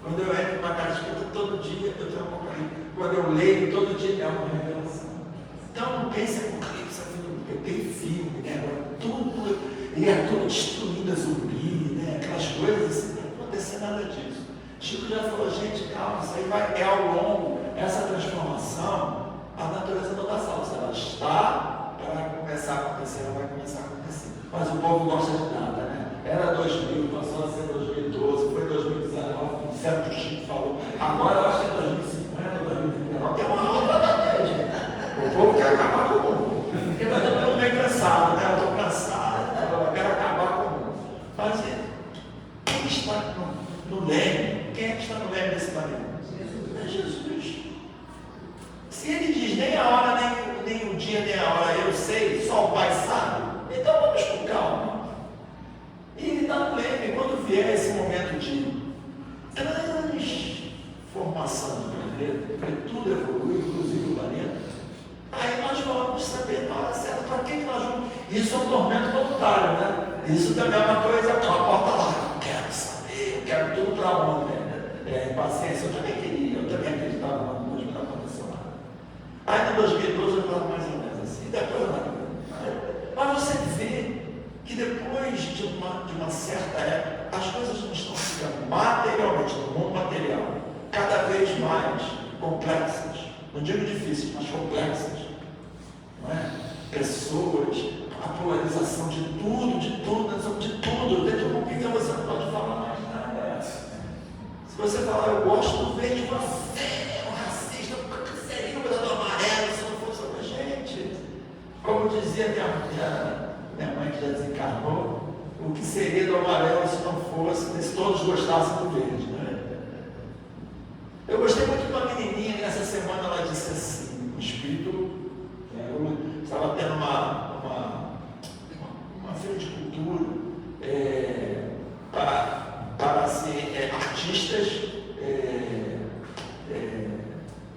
S2: Quando eu entro numa casa escrita, todo dia eu tenho um Apocalipse. Quando eu leio, todo dia é uma revelação. Então não pense em Apocalipse, porque tem filme, né? Tudo, ele é tudo destruindo, zumbi, né? Aquelas coisas assim, não vai acontecer nada disso. Chico já falou, gente, calma, isso aí é ao longo, essa transformação, a natureza não dá salvo, ela está para começar a acontecer, ela vai começar a acontecer. Mas o povo gosta de nada, né? Era 2000, passou a ser 2012, foi 2019, disseram que o Chico falou. Agora eu acho que é 2050, 2029, tem uma outra da gente. O povo quer acabar com o mundo. Porque está todo mundo meio cansado, né? Eu estou cansado, eu quero acabar com o mundo. Mas quem está no leme? Quem é que está no leme desse planeta? É Jesus. Se ele diz nem a hora, nem o dia, nem a hora, eu sei, só o Pai sabe, então vamos com calma. E ele está no leme. Quando vier esse momento de transformação do planeta, porque tudo evolui, inclusive o planeta, aí nós vamos saber na hora certa para que nós vamos. Isso é um tormento voluntário, né? Isso também é uma coisa, uma porta lá. Eu quero saber, eu quero tudo para onde, né? Paciência, eu também queria, eu também acreditava no mundo, mas não aconteceu nada. Aí no 2012 eu estava mais ou menos assim, depois nada. Mas você vê que depois de uma certa época, as coisas não estão ficando materialmente, no mundo material, cada vez mais complexas. Não digo difíceis, mas complexas. Não é? Pessoas, a polarização de tudo, dentro de uma opinião você não pode falar mais nada. Se você falar, eu gosto do verde, você é um racista, porque seria do amarelo se não fosse pra gente. Como dizia minha mãe que já desencarnou, o que seria do amarelo se não fosse, se todos gostassem do verde, né? Eu gostei muito de uma menininha que nessa semana ela disse assim, o espírito, eu estava tendo uma feira de cultura para assim, artistas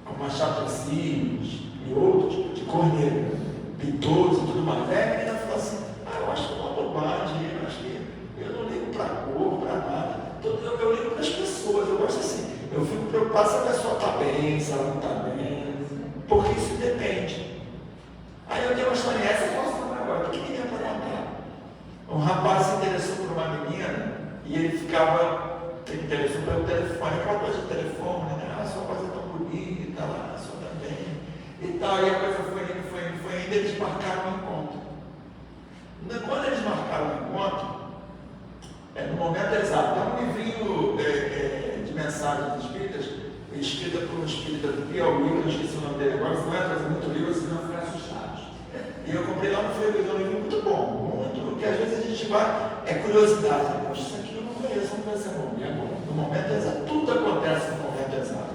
S2: como Machado de Assis e outros, de cor negra, pintores e tudo mais. Aí a menina falou assim, eu acho uma bobagem, eu não ligo para a cor, para nada, eu ligo para as pessoas, eu gosto assim, eu fico preocupado se a pessoa está bem, se ela não está bem, porque isso depende. Aí eu tenho uma história essa, eu posso falar agora, pequenininha para contar. Um rapaz se interessou por uma menina e ele interessou pelo telefone, aquela coisa do telefone, né? Ah, sua coisa é tão bonita, lá, sua também, e tal, e a coisa foi indo, eles marcaram um encontro. Quando eles marcaram o encontro, no momento exato, tem um livrinho de mensagens espíritas, escrita por um espírita do Piauí, que eu esqueci o nome dele agora, não é trazer muito livro, senão ficar assustado. E eu comprei lá no Freguês, é um livro muito bom, muito porque às vezes a gente vai, é curiosidade, né? Poxa, isso aqui eu não conheço, não vai ser bom. E é bom. No momento exato, tudo acontece no momento exato,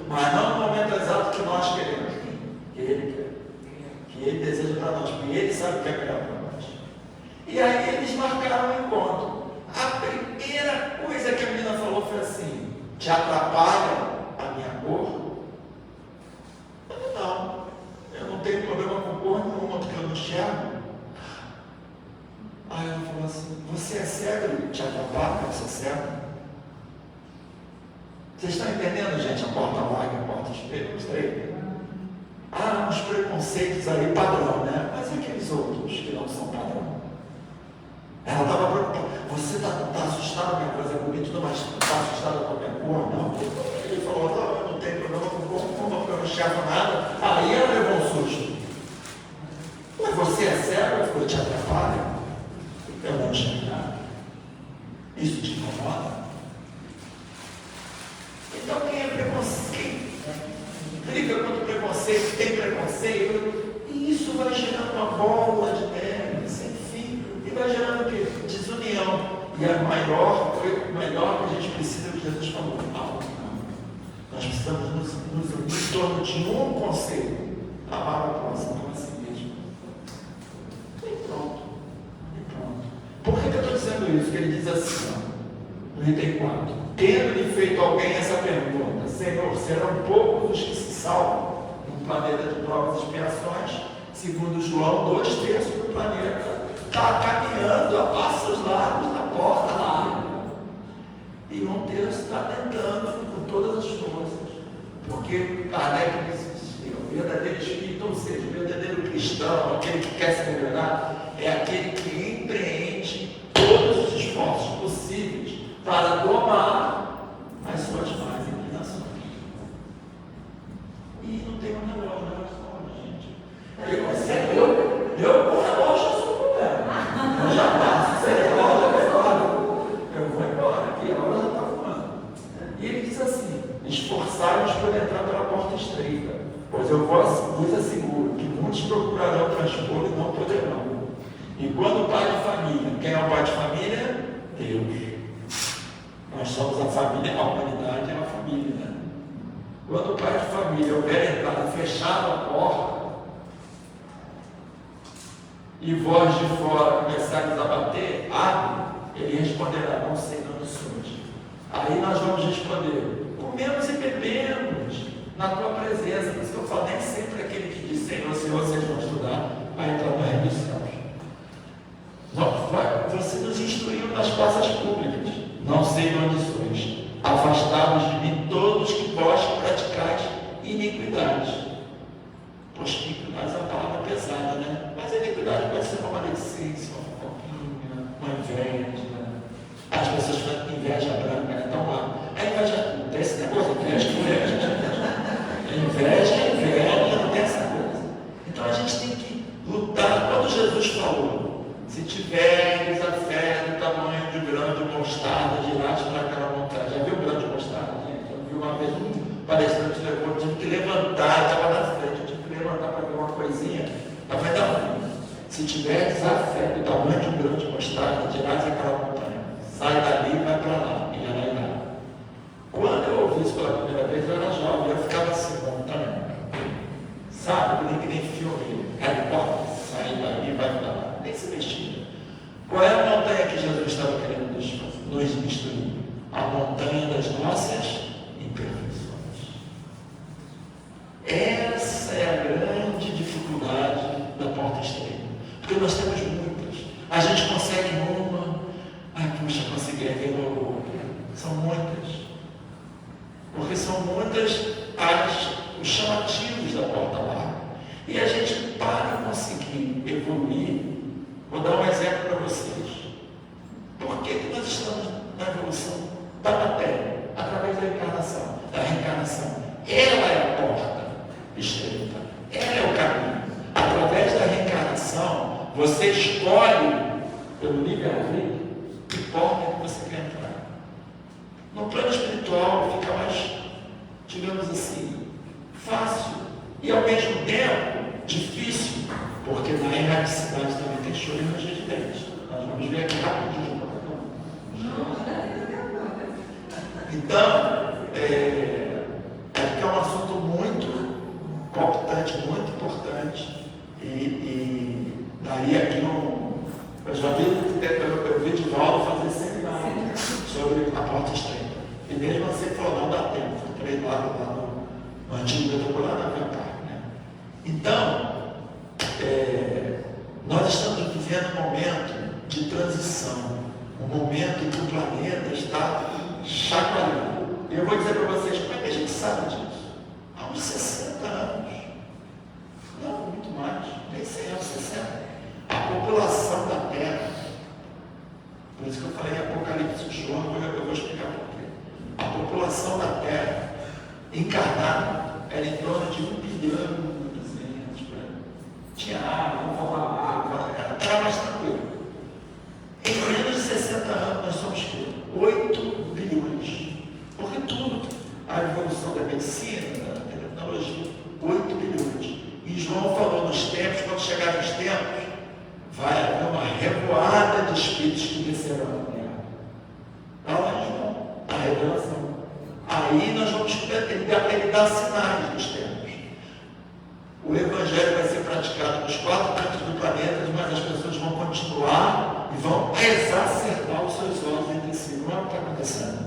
S2: mas não no momento exato que nós queremos, que Ele quer, que Ele deseja para nós, porque Ele sabe o que é melhor para nós. E aí eles marcaram o encontro. A primeira coisa que a menina falou foi assim: te atrapalha a minha cor? Não, eu não tenho problema com cor nenhuma, porque eu não enxergo. Aí ela falou assim: você é cego? Te atrapalha porque você é cego? Vocês estão entendendo, gente, a porta larga, a porta estreita? Há uns preconceitos aí padrão, né? Mas e aqueles outros que não são padrão? Ela estava preocupada. Você está assustado com a coisa bonita, tudo, mas está assustado com a minha cor? Não. Ele falou: não, eu não tenho problema com cor, porque eu não enxergo nada. Aí ela levou um susto. Mas você é cego? Ele falou: te atrapalha? Eu não enxergo nada. Isso te incomoda? Então quem é preconceito? Briga contra o preconceito, tem preconceito, e isso vai gerando uma bola de neve, sem fim, e vai gerando o quê? Desunião. E a maior que a gente precisa, que Jesus falou: não. Nós precisamos nos unir em torno de um conceito: amar o próximo como a si mesmo. E pronto. Por que eu estou dizendo isso? Que ele diz assim, ó, no item 4: tendo-lhe feito alguém essa pergunta: Senhor, serão poucos os que se salvam no planeta de provas e expiações? Segundo João, 2/3 do planeta está caminhando a passos largos na porta lá. E 1/3 está tentando com todas as forças. Porque Kardec diz: o verdadeiro espírito, ou seja, o verdadeiro cristão, aquele que quer se melhorar, é aquele que empreende todos os esforços possíveis para domar as suas más inclinações. E não tem uma relógio, gente. Eu com relógio eu sou problema. Eu já passo, sem relógio eu vou embora, aqui a hora já está voando. E ele diz assim: esforçai-vos por entrar pela porta estreita, pois eu vos asseguro que muitos procurarão transpor e não poderão. E quando o pai de família, quem é o pai de família? Deus. Nós somos a família, a humanidade é uma família, né? Quando o pai de família houver entrado e fechado a porta, e vós de fora começares a bater, abre, ele responderá: não sei, não sois. Aí nós vamos responder: comemos e bebemos na tua presença. Por isso que eu falo, nem sempre aquele que diz Senhor, Senhor, vocês vão estudar, vai entrar no reino dos céus. Você nos instruiu nas praças públicas. Não sei de onde sois. Afastados de mim todos que vós praticais iniquidades. Pois iniquidades é uma palavra pesada, né? Mas a iniquidade pode ser uma maledicência, uma fofoquinha, uma inveja. As pessoas falam inveja branca, né? Então lá. A inveja, não tem esse negócio, inveja, não tem essa coisa. Então a gente tem que lutar. Quando Jesus falou: se tiveres a fé do tamanho de grão de mostarda, dirás para aquela montanha. Já viu grão de mostarda? Eu vi uma vez um palestrante levou, eu tive que levantar, estava na frente, eu tive que levantar para ver uma coisinha. Eu falei: não, se tiveres a fé do tamanho de grão de mostarda, dirás aquela montanha, sai dali e vai para lá, e ela irá. Quando eu ouvi isso pela primeira vez, eu era jovem, eu ficava assim: montanha, sabe, que nem filme, Harry Potter, sai dali e vai para lá. Nem se mexia. Qual é a montanha que Jesus estava querendo nos instruir? A montanha das nossas imperfeições. Essa é a grande dificuldade da porta estreita. Porque nós temos muitas. A gente consegue uma, puxa, consegui ver outra. São muitas. Porque são muitas os chamativos da porta larga. E a gente, para conseguir evoluir, vou dar um exemplo para vocês. Por que nós estamos na evolução da matéria? Através da encarnação. Da reencarnação. Ela é a porta estreita. Ela é o caminho. Através da reencarnação, você escolhe, pelo livre-arbítrio, que porta que você quer entrar. No plano espiritual fica mais, digamos assim, fácil e ao mesmo tempo difícil, porque na erradicidade também tem choro e ranger de dentes. Nós vamos ver aqui rapidinho. Então, porque é um assunto muito importante, e daí aqui eu já vi de Valdo fazer seminário sobre a porta estreita. E mesmo assim falou, não dá tempo, foi lá no antigo vestibular na Cantar, né? Então, nós estamos vivendo um momento de transição, um momento em que o planeta está chacoalhando. E eu vou dizer para vocês, como é que a gente sabe disso? Há uns 60 anos. Não, muito mais, nem 100 anos, 60. A população da Terra, por isso que eu falei Apocalipse de João, eu vou explicar por quê. A população da Terra encarnada era em torno de 1 bilhão e 200, tinha água, não faltava água, era mais tranquilo. Em menos de 60 anos nós somos 8 bilhões. Porque tudo, a evolução da medicina, da tecnologia, 8 bilhões. E João falou nos tempos, quando chegarem os tempos, vai haver uma revoada de espíritos que descerão na terra. Está lá em João, a revelação. Aí nós vamos, ele dá sinais dos tempos. O evangelho vai ser praticado nos 4 cantos do planeta, mas as pessoas vão continuar e vão exacerbar os seus olhos entre si. Não é o que está acontecendo.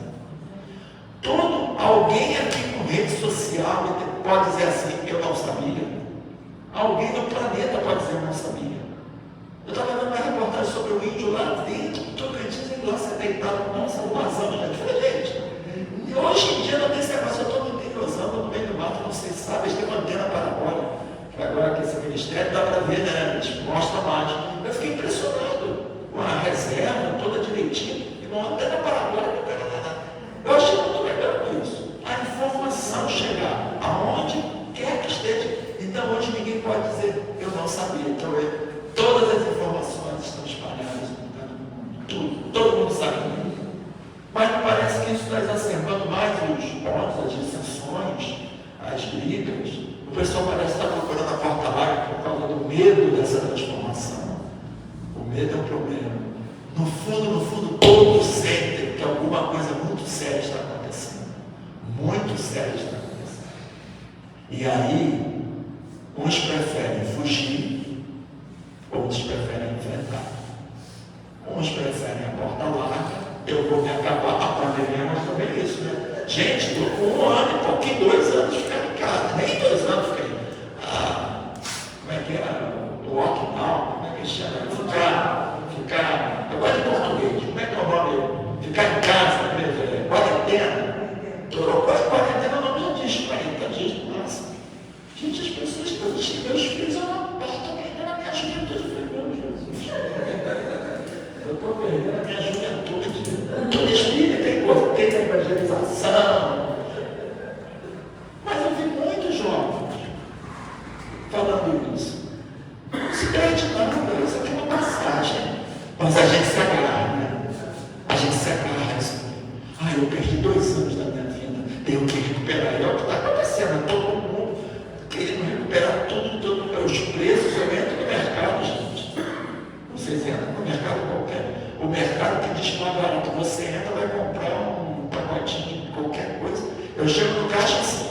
S2: Alguém aqui com rede social pode dizer assim, eu não sabia. Alguém no planeta pode dizer, eu não sabia. Eu estava vendo uma reportagem sobre o índio lá dentro, todo dia lá se deitado, nossa, uma zona. Eu falei, gente, hoje em dia não tem esse negócio, eu estou no interiorzão, no meio do mato, não sei se sabe, eles têm uma antena parabólica, que agora que esse ministério dá para ver, né? Eles mostram mais. Eu fiquei impressionado com a reserva toda direitinho, e uma antena parabólica, eu achei muito legal isso. A informação chegar aonde quer que esteja. Então hoje ninguém pode dizer, eu não sabia. Então todas as informações estão espalhadas no mundo. Tudo. Todo mundo sabe. Mas me parece que isso está exacerbando mais os ódios, as dissensões, as brigas. O pessoal parece estar procurando a porta larga por causa do medo dessa transformação. O medo é um problema. No fundo, todos sentem que alguma coisa muito séria está acontecendo. Muito séria está acontecendo. E aí, uns preferem fugir, outros preferem enfrentar. Uns preferem a porta larga, eu vou me acabar, a pandemia mostrou bem isso, né? Gente, estou com 1 ano e pouquinho, 2 anos ficando em casa, nem 2 anos fiquei. Como é que é? O lockdown, como é que chama? Ficar, eu gosto de português, como é que é o nome? Ficar em casa, quarentena. Quarentena não já diz 40 dias, nossa. Gente, as pessoas todas têm meus filhos, eu não posso perder a minha juventude. Eu falei, meu Jesus, eu estou perdendo a minha juventude. Todo espírito tem a evangelização. Mas eu vi muitos jovens falando isso. Não se perde nada, isso aqui é uma passagem. Mas a gente se agarra, né? A gente se agarra isso. Eu perdi 2 anos da minha vida, tenho que recuperar. E é o que está acontecendo, todo mundo querendo recuperar tudo. Os preços, eu entro no mercado, gente. Vocês entram no mercado qualquer. O mercado que diz mais barato, você entra, vai comprar um pacotinho de qualquer coisa. Eu chego no caixa assim,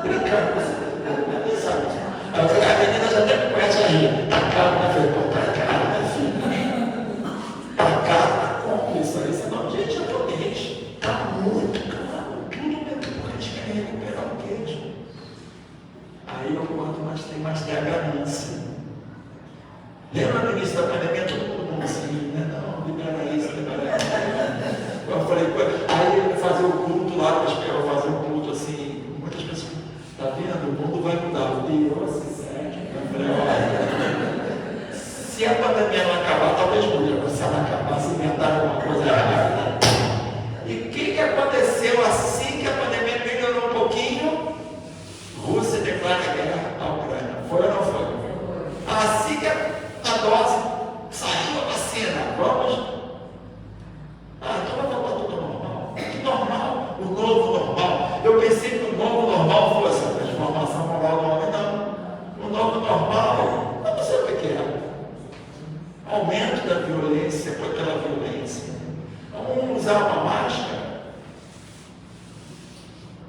S2: brincando com você, sabe? A menina já até começa a rir. Tá caro, né? Eu falei, pô, tá caro, né, filho? Tá caro, tá como isso aí? Você não, gente, eu tô quente. Tá muito caro, tudo mesmo, porque a gente quer recuperar o queijo. Aí eu quanto mais tem a ganância. Lembra no início da pandemia, todo mundo assim, né? Não, libera isso, libera isso. Eu falei, aí eu fazer o culto lá, eu fazer um culto assim, muitas pessoas, tá vendo? O mundo vai mudar. Deus se segue. Eu falei, olha, se a pandemia não acabar, talvez mude. Se ela acabar, se inventar alguma coisa errada. E o que aconteceu assim que a pandemia melhorou um pouquinho? Rússia declara guerra à Ucrânia. Foi ou não foi? Assim que a dose saiu a vacina, vamos. Então vai voltar tudo normal. Que normal? O novo normal. Eu pensei que o novo normal fosse a transformação moral do homem, não. O novo normal, eu não sei o que é. aumento da violência pela violência. Vamos usar uma máscara.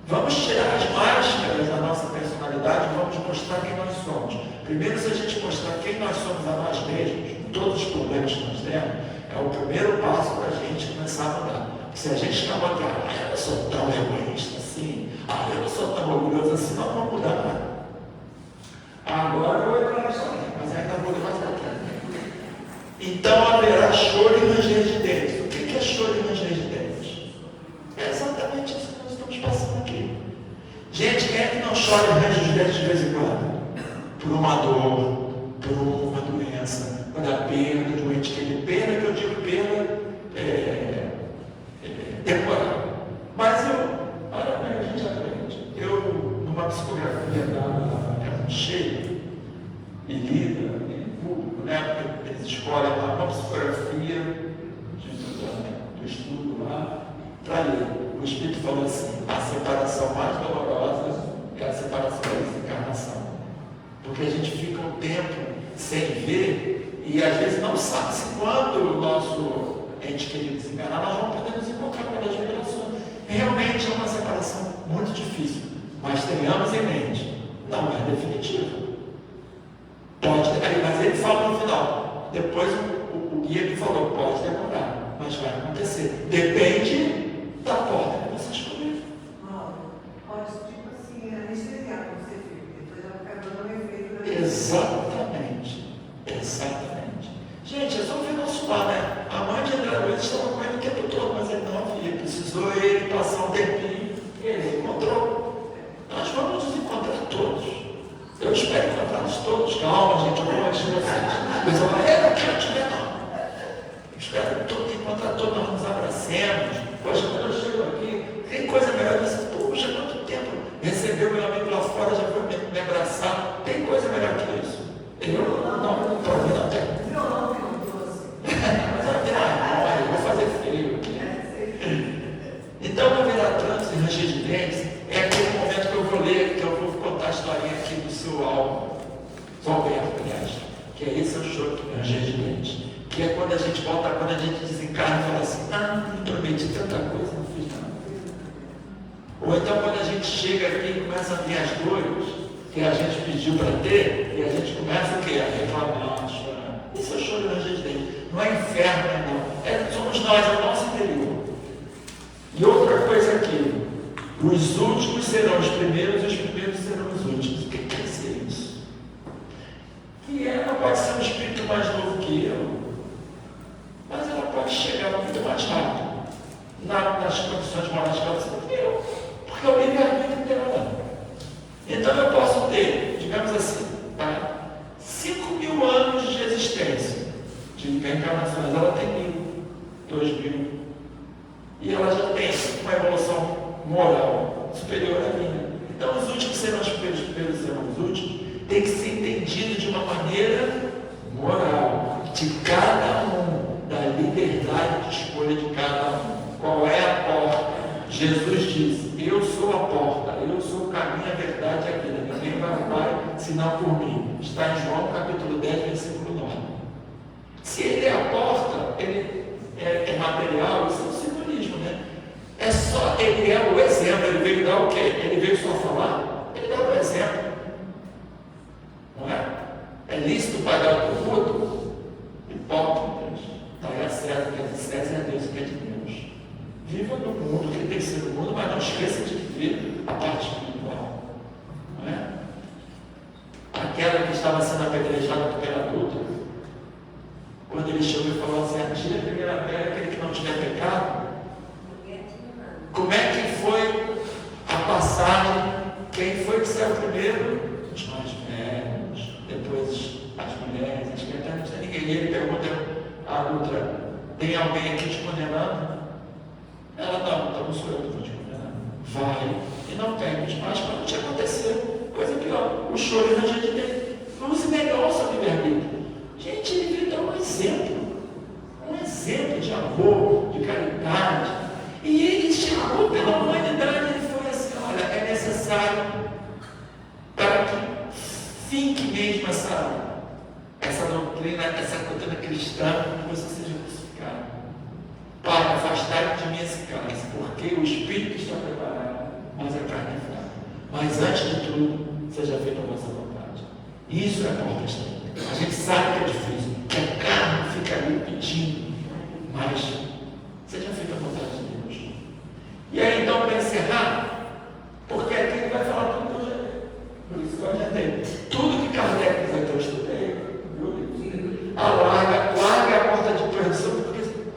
S2: Vamos tirar as máscaras da nossa personalidade e vamos mostrar quem nós somos. Primeiro, se a gente mostrar quem nós somos a nós mesmos, todos os problemas que nós temos, é o primeiro passo para a gente começar a mudar. Se a gente não mostrar, eu não sou tão egoísta assim, eu não sou tão orgulhoso assim, não vamos mudar nada. Agora eu vou entrar nisso aí, mas ainda vou levar mais para trás. Então haverá choro e ranger de dentes. O que é choro e ranger de dentes? É exatamente isso que nós estamos passando aqui. Gente, quem é que não chora e range os dentes de vez em quando? Por uma dor, por uma doença, por a perda de um ente querido. Perda que eu digo perda temporária. Mas olha bem, a gente aprende. Eu, numa psicografia da cheia e lida em público, né? Porque eles escolhem lá uma psicografia do estudo lá para ler. O Espírito falou assim: a separação mais dolorosa é a separação da desencarnação. Porque a gente fica um tempo sem ver e às vezes não sabe se quando o nosso ente querido desencarnar, nós vamos poder nos encontrar pelas gerações. Realmente é uma separação muito difícil, mas tenhamos em mente, não é definitivo. Pode, mas ele fala no final, depois o guia me falou, pode demorar, mas vai acontecer. Depende da porta que você escolher.
S3: Pode, tipo assim, anestesiar quando você fica, depois ela fica dando efeito.
S2: Exatamente. Gente, é só ver nosso lar, né? A mãe de André Luiz estava com ele o tempo todo, mas ele não havia. Precisou ele passar um tempinho, ele encontrou. Nós vamos nos encontrar todos. Eu espero encontrá-los todos. Calma, gente, eu vou antes de vocês. Mas eu não quero te ver, não. Eu espero todos encontrar todos, nós nos abracemos. Poxa, quando eu chego aqui, tem coisa melhor disso. Poxa, quanto tempo recebeu meu amigo lá fora, já foi me abraçar. Tem coisa melhor que isso. Eu não, para mim não tem.
S3: Violão que não trouxe.
S2: Mas eu vou fazer feio. Então, haverá trânsito e ranger de dentes. É aquele momento que eu vou ler, que eu vou contar a historinha aqui do seu Alberto, aliás, que é esse o choro do ranger de dentes. Que é quando a gente volta, quando a gente desencarna e fala assim, não prometi tanta coisa, não fiz nada. Ou então quando a gente chega aqui e começa a ter as dores que a gente pediu para ter, e a gente começa o quê? A reclamar, a chorar. Isso é o choro do ranger de dentes. Não é inferno, não. Somos nós, é o nosso interior. E outra coisa aqui, os últimos serão os primeiros e os primeiros serão os últimos. O que quer dizer isso? Que ela pode ser um espírito mais novo que eu, mas ela pode chegar muito mais rápido nas condições morais que ela precisa do que eu, porque é o livre-arbítrio dela. Então eu posso ter, digamos assim, 5.000 anos de existência, de reencarnações. Ela tem 1.000, 2.000. E ela já tem uma evolução moral superior à minha. Então os últimos serão os primeiros, os primeiros serão os últimos. Tem que ser entendido de uma maneira moral, de cada um, da liberdade de escolha de cada um. Qual é a porta? Jesus disse, eu sou a porta, eu sou o caminho, a verdade e a vida. Ninguém vai ao Pai senão por mim. Está em João capítulo 10, versículo 9. Se ele é a porta, ele é material, isso é um simbolismo, né? É só, ele é o exemplo, ele veio dar o quê? Ele veio só falar? Ele dá o exemplo. Não é? É lícito pagar o tributo? Hipócritas. Dai a César, que é de César, e a Deus, que é de Deus. Viva no mundo, que tem que ser no mundo, mas não esqueça de viver a parte espiritual. Não é? Aquela que estava sendo apedrejada pela adulta, quando ele chegou e falou assim, atira a primeira pedra, aquele que não tiver pecado. Como é que foi a passagem? Quem foi que saiu primeiro? Os mais velhos, depois as mulheres, as crianças, não tinha ninguém. E ele pergunta à adulta, tem alguém aqui te condenando? Ela não, então não sou eu que vou te condenar. Vai, e não tem, mas quando te acontecer, coisa pior, o choro e o ranger de dentes. Use melhor o seu livre-arbítrio. Gente, ele veio dar um exemplo de amor, de caridade. E ele chegou pela humanidade, ele foi assim, olha, é necessário para que fique mesmo essa doutrina essa doutrina cristã, você seja crucificado. Pai, afastai de mim esse cálice, porque o Espírito está preparado, mas a carne é fraca. Mas antes de tudo, seja feita a vossa vontade. Isso é a porta estreita. A gente sabe que é difícil, que a carne fica ali pedindo, mas seja feita a vontade de Deus. E aí, então, para encerrar, porque aqui ele vai falar tudo que eu já dei. Por isso que eu adiantei. Tudo que Kardec diz que eu estudei, larga a porta de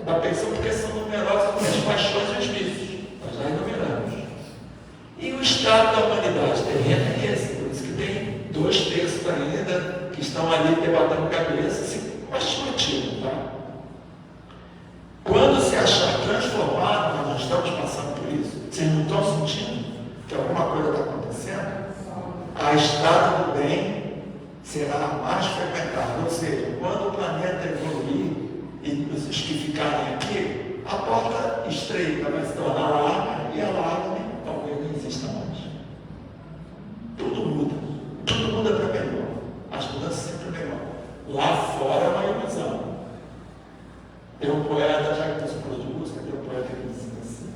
S2: da pensão, porque são numerosas as paixões e os vícios. Nós já enumeramos. E o estado da humanidade terrena é esse, por isso que tem 2/3 ainda que estão ali debatendo cabeça, mas discutindo, tá? Quando se achar transformado, nós não estamos passando por isso, vocês não estão sentindo que alguma coisa está acontecendo? A estrada do bem será mais frequentada, ou seja, quando o planeta evoluir e os que ficarem aqui, a porta estreita vai se tornar larga e a larga talvez não exista mais. Tudo muda para melhor. As mudanças sempre melhor. Lá fora é uma ilusão. Tem um poeta, já que você falou de música, tem um poeta que diz assim,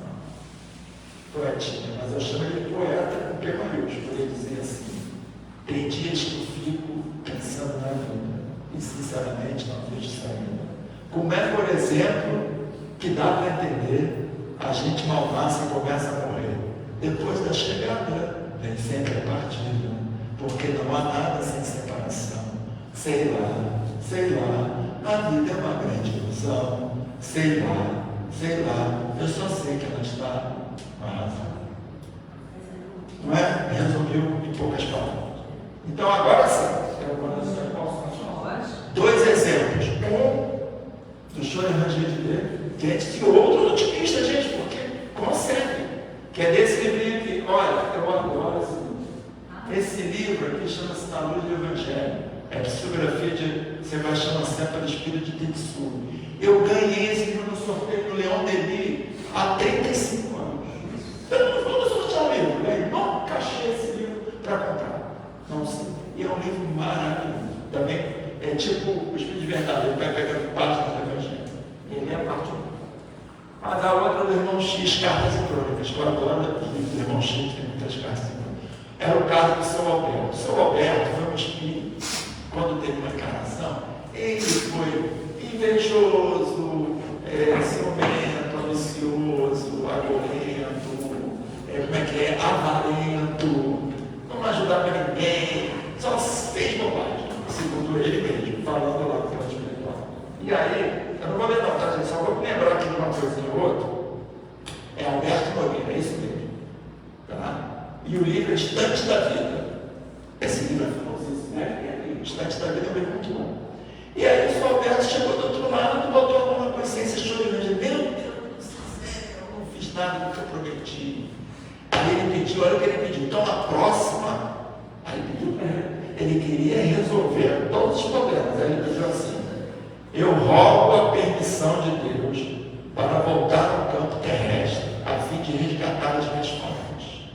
S2: poetinha, mas eu chamo ele de poeta com P maiúsculo. Ele dizia assim: tem dias que eu fico pensando na vida e sinceramente não vejo saída. Como é, por exemplo, que dá para entender, a gente mal nasce e começa a morrer. Depois da chegada, vem sempre a partida, porque não há nada sem separação. Sei lá, a vida é uma grande ilusão. Sei lá, eu só sei que ela está mas não é? Resumiu em poucas palavras. Então agora sim, dois exemplos. Do Schoenherr diante de outro otimista, gente, porque consegue. Que é desse livrinho aqui. Olha, eu adoro esse livro. Esse livro aqui chama-se Na Luz do Evangelho. É a psicografia de Sebastião Anselmo pelo Espírito de Tetsu. Eu ganhei esse livro no sorteio do Leon Denis há 35 anos. Eu não vou sortear o livro, né? Nunca achei esse livro para comprar. Não sei. E é um livro maravilhoso. Também é tipo o Espírito de Verdade. Ele vai pegando páginas do Evangelho. Ele é parte do. Mas a outra do irmão X, Cartas e Crônicas. Eu adoro os livros do irmão X, tem muitas cartas e crônicas. Era o caso do seu Alberto. O seu Alberto foi um espírito. Quando teve uma encarnação, ele foi invejoso, ciumento, ambicioso, agorento, avarento, não ajudava ninguém, só fez bobagem, segundo ele mesmo, falando lá do plano espiritual. E aí, eu não vou ler não, tá, gente? Só vou lembrar aqui de uma coisinha ou outra. É Alberto Nogueira, é isso mesmo. Tá? E o livro é Instantes da Vida. Esse livro é famosíssimo, né? Instante da Vida é muito bom. E aí o seu Alberto chegou do outro lado e botou a mão na consciência chorando. Meu Deus do céu, eu não fiz nada do que eu prometi. Aí ele pediu, olha o que ele pediu. Então na próxima, aí ele queria resolver todos os problemas. Aí ele pediu assim: eu rogo a permissão de Deus para voltar ao campo terrestre, a fim de resgatar as minhas fontes.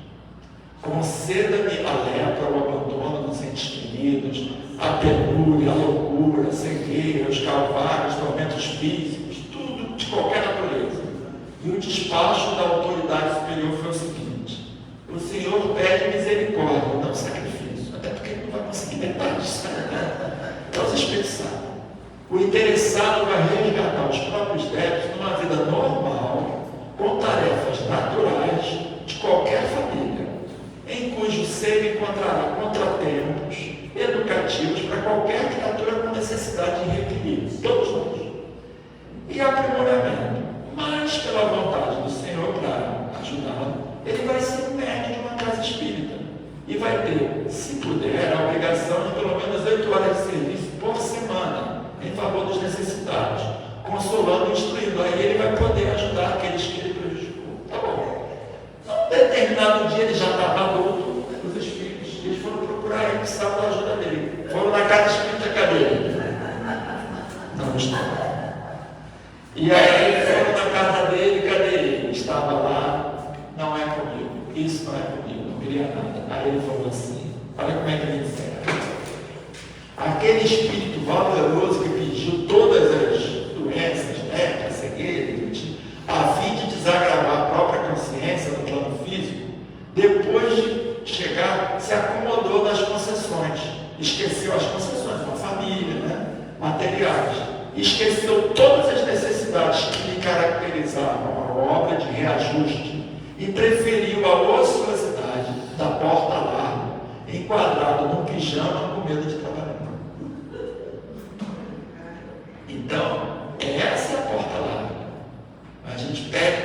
S2: Conceda-me a lepra, o abandono dos entes queridos, a penúria, a loucura, a cegueira, os calvários, tormentos físicos, tudo de qualquer natureza. E o despacho da autoridade superior foi o seguinte: o Senhor pede misericórdia, não sacrifício, até porque ele não vai conseguir metade disso. Então os Espíritos sabem. O interessado vai resgatar os próprios débitos numa vida normal, com tarefas naturais de qualquer família, em cujo seio encontrará contratempos educativos para qualquer criatura com necessidade de reequilíbrio, todos nós, e aprimoramento, mas pela vontade do Senhor para ajudá-lo, ele vai ser um médico de uma casa espírita e vai ter, se puder, a obrigação de pelo menos 8 horas de serviço por semana em favor dos necessitados, consolando e instruindo. Aí ele vai poder ajudar aqueles que ele prejudicou. Tá bom. Num determinado dia ele já estava adulto, os espíritos, eles foram procurar ele, precisavam da ajuda dele. Foram na casa espírita, cadê ele? Não estava. E aí foram na casa dele, cadê ele? Estava lá, não é comigo, isso não é comigo, não queria nada. Aí ele falou assim, olha como é que ele encerra. Aquele espírito valoroso que pediu e esqueceu todas as necessidades que lhe caracterizavam a obra de reajuste e preferiu a ociosidade da porta larga, enquadrado num pijama com medo de trabalhar. Então, essa é a porta larga. A gente pede,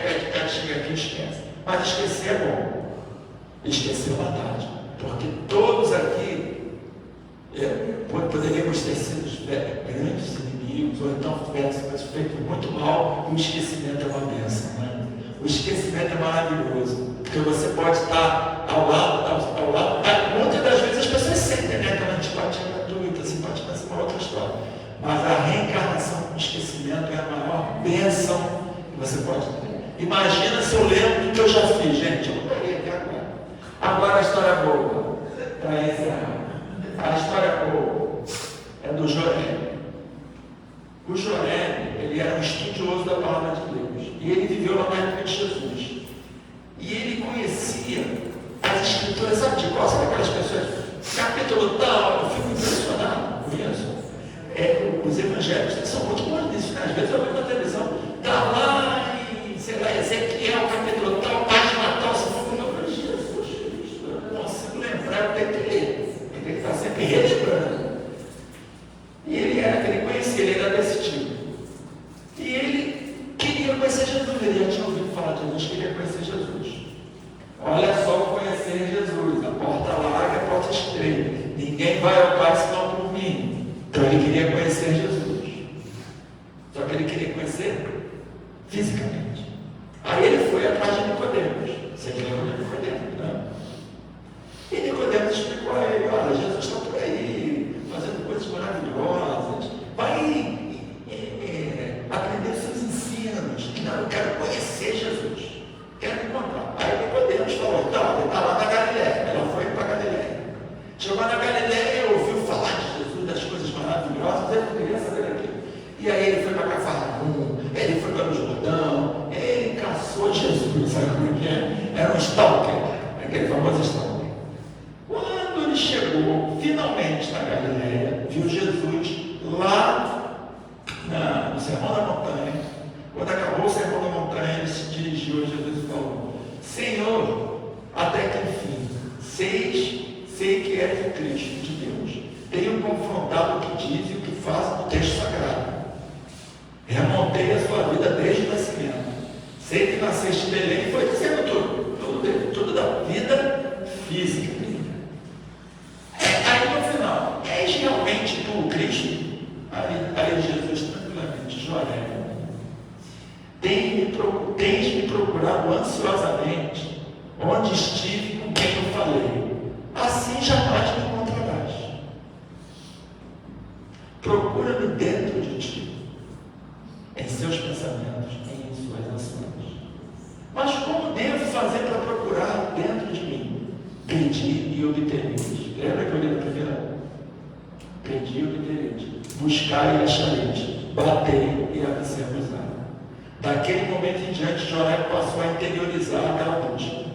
S2: chega aqui e esquece. Mas esquecer é bom. Esquecer é maldade. Porque todos aqui poderíamos ter sido grandes inimigos, ou então tivéssemos feito muito mal, e o esquecimento é uma bênção, né? O esquecimento é maravilhoso, porque você pode estar ao lado. Muitas das vezes as pessoas sentem, né? Aquela antipatia gratuita, simpatia, essa é uma outra história. Mas a reencarnação com o esquecimento é a maior bênção que você pode ter. Imagina se eu lembro do que eu já fiz, gente. Eu não parei aqui agora. Agora a história boa, para encerrar. A história boa é do Joré. O Joré, ele era um estudioso da palavra de Deus. E ele viveu lá na época de Jesus. E ele conhecia as escrituras, sabe de qual? Sabe aquelas pessoas? Capítulo tal, eu fico impressionado com isso. Os evangélicos são muito bons nisso, né? Às vezes eu vejo na televisão, está lá em, sei lá, Ezequiel, capítulo tal, página tal, se for meu Deus, Jesus Cristo, eu não consigo lembrar, eu tenho que ler. Ele está sempre relembrando. E ele conhecia, ele era desse tipo. E ele queria conhecer Jesus, ele já tinha ouvido falar de Jesus, queria conhecer Jesus. Olha só, conhecer Jesus, a porta larga, a porta estreita. Ninguém vai ao Pai senão por mim. Então ele queria conhecer Jesus. Só que ele queria conhecer fisicamente. Aí ele foi atrás de Nicodemos. Você lembra de Nicodemos, né? E Nicodemos explicou a ele: olha, Jesus está por aí, fazendo coisas maravilhosas. Vai aprender os seus ensinos. Não, eu quero conhecer Jesus. Quero encontrar. Aí Nicodemos falou: então, ele está lá na Galileia. Ela foi para a Galileia. Chegou na Galileia e ouviu falar de Jesus, das coisas maravilhosas, ele não queria saber daquilo. E aí ele foi para Cafarnaum, ele foi para o Jordão, ele caçou Jesus, sabe como é? Era um stalker, aquele famoso stalker. Quando ele chegou finalmente na Galileia, viu Jesus lá no Sermão da Montanha. Quando acabou o Sermão da Montanha, ele se dirigiu a Jesus e falou: Senhor, até que enfim, sei que és o Cristo de Deus. Tenho confrontado o que diz e o que faz no texto sagrado. Remontei a sua vida desde o nascimento. Sei que nasceste em Belém, foi dizendo tudo da vida física. Aí no final, és realmente tu o Cristo? Aí Jesus tranquilamente: Joré, tens me procurado ansiosamente, onde estive com quem eu falei. Assim jamais me encontrarás. Procura-me dentro de ti, em seus pensamentos, em suas ações. Mas como devo fazer para procurar dentro de mim? Pedi e obtereis. Lembra que eu li na primeira? Pedi e obtereis. Buscai e achareis. Batei e avisei-vos-á. Daquele momento em diante, Joré passou a interiorizar aquela busca.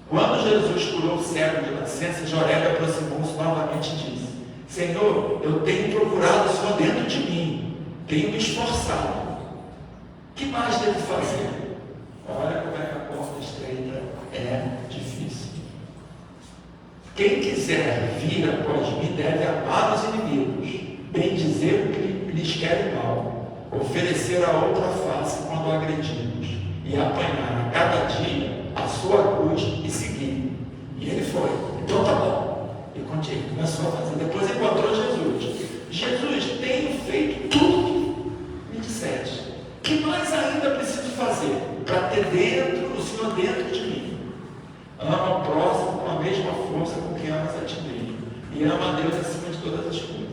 S2: Quando Jesus curou o cego de nascença, Joré aproximou-se novamente e disse: Senhor, eu tenho procurado só dentro de mim, tenho me esforçado. O que mais devo fazer? Olha como é que a porta estreita é difícil. Quem quiser vir após mim deve amar os inimigos, bendizer o que lhes querem mal, oferecer a outra face quando agredidos, e apanhar a cada dia a sua cruz e seguir. E ele foi. Então tá bom. E começou a fazer. Depois encontrou Jesus. Jesus, tenho feito tudo que me disseste. O que mais ainda preciso fazer para ter o Senhor dentro de mim? Ama o próximo com a mesma força com que amas a ti mesmo. E ama a Deus acima de todas as coisas.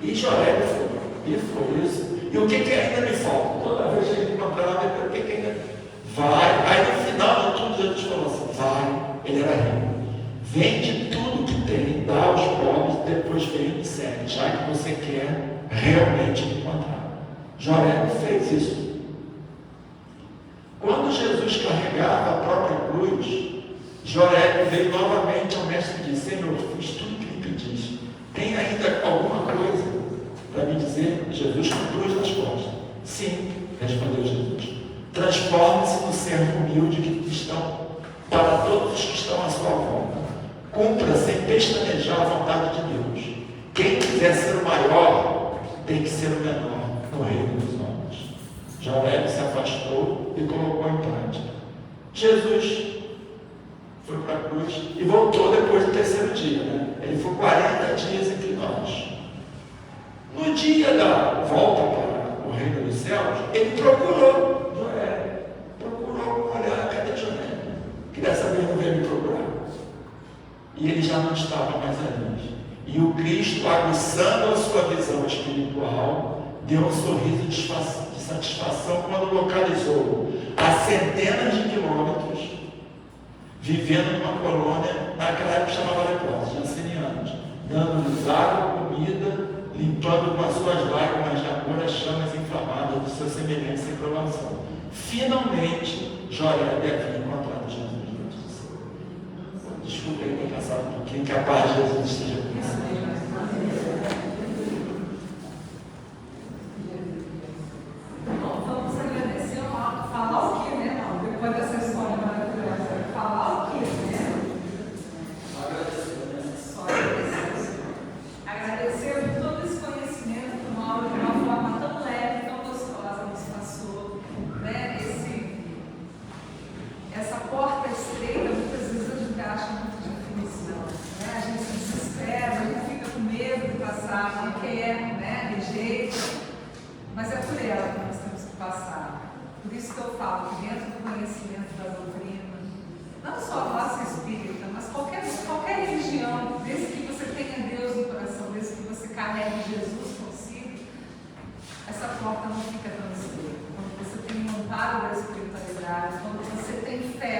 S2: E Joré foi. E foi isso. E o que ainda me falta? Toda vez que ele encontrava, o que ainda vai? Aí no final de tudo, Jesus falou assim: vai. Ele era rico. Vende tudo que tem, dá aos pobres, depois vem e me segue, já que você quer realmente me encontrar. Joré fez isso. Quando Jesus carregava a própria cruz, Joré veio novamente ao mestre e disse: Senhor, fiz tudo o que me pediste. Tem ainda alguma coisa? para me dizer, Jesus com cruz nas costas. Sim, respondeu Jesus. Transforme-se no servo humilde que estão para todos os que estão à sua volta. Cumpra sem pestanejar a vontade de Deus. Quem quiser ser o maior, tem que ser o menor no reino dos homens. João Hélio se afastou e colocou em prática. Jesus foi para a cruz e voltou depois do terceiro dia. Né? Ele foi 40 dias entre nós. No dia da volta para o reino dos céus, ele procurou Joel. Procurou, olha, cadê Joel? Que dessa vez não veio me procurar. E ele já não estava mais ali. E o Cristo, aguçando a sua visão espiritual, deu um sorriso de satisfação quando localizou a centenas de quilômetros, vivendo numa colônia, naquela época chamava leprosos, jancenianos, dando-lhes água, comida, limpando com as suas lágrimas de amor as chamas inflamadas do seu semelhante sem provação. Finalmente, Joel havia encontrado Jesus diante do Senhor. Desculpa aí ter passado um pouquinho, que a paz de Jesus esteja com você.
S1: Vamos agradecer o Mauro. Falar o quê, né, Mauro? Depois dessa história maravilhosa. Falar o quê, né? Só agradecer. Agradecer por todo esse conhecimento que o Mauro, de uma forma tão leve, tão gostosa, nos passou. Né? Essa porta estreita, muitas vezes a gente acha muito difícil. Né? A gente se desespera, a gente fica com medo de passar, não quer, né? Rejeita. Mas é por ela que nós temos que passar. Por isso que eu falo que dentro do conhecimento da doutrina, não só a nossa espírita, mas qualquer religião, desde que você tenha Deus no coração, desde que você carregue Jesus consigo, essa porta não fica tão estreita. Quando você tem um amparo da espiritualidade, quando você tem fé,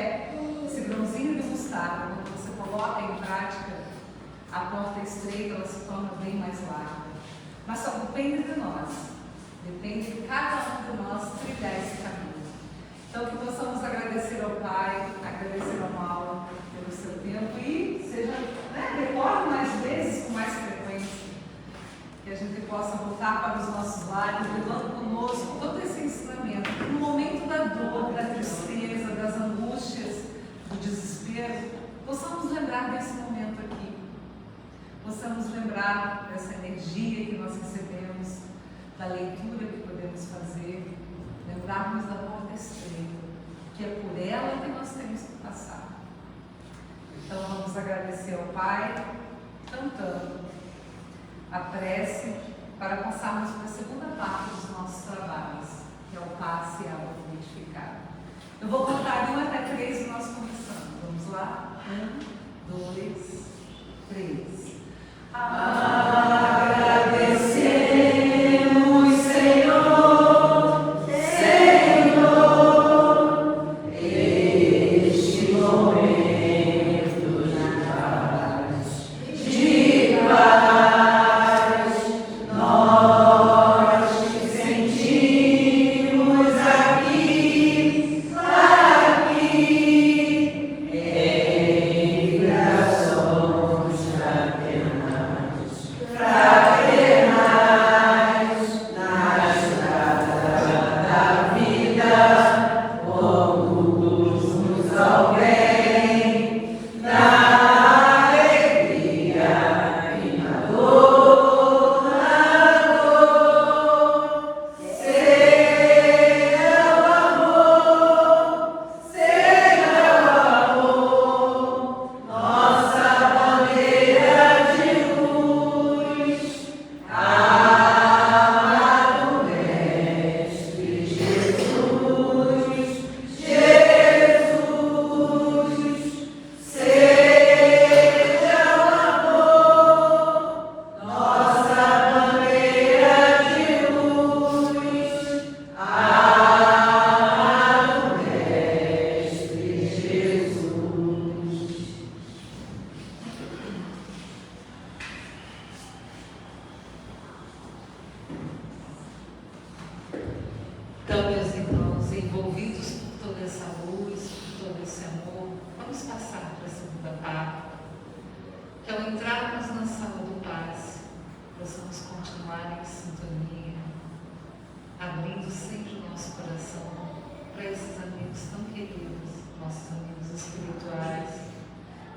S1: esse grãozinho de mostarda, quando você coloca em prática, a porta estreita, ela se torna bem mais larga. Mas só depende de nós. Depende de cada um de nós trilhar esse caminho. Então, que possamos agradecer ao Pai, agradecer ao Mauro pelo seu tempo e seja, retorne mais vezes, com mais frequência. Que a gente possa voltar para os nossos lares, levando conosco todo esse ensinamento. No momento da dor, da tristeza, das angústias, do desespero, possamos lembrar desse momento aqui. Possamos lembrar dessa energia que nós recebemos, da leitura que podemos fazer, lembrarmos da porta estreita, que é por ela que nós temos que passar. Então vamos agradecer ao Pai, cantando a prece, para passarmos para a segunda parte dos nossos trabalhos, que é o passe e a água identificada. Eu vou contar de 1 até 3 e nós começamos. Vamos lá? 1, 2, 3. Agradecemos, Senhor, este momento de paz, nós te sentimos aqui, em vibrações fraternais, na estrada da vida, conduz-nos ao bem, na alegria e na dor, seja o amor, nossa bandeira de luz, amado Mestre Jesus, seja o amor, nossa bandeira de luz, amado Mestre Jesus. Então, meus irmãos, envolvidos por toda essa luz, por todo esse amor, vamos passar para a segunda parte, que ao entrarmos na sala do passe, possamos continuar em sintonia, abrindo sempre o nosso coração para esses amigos tão queridos, nossos amigos espirituais,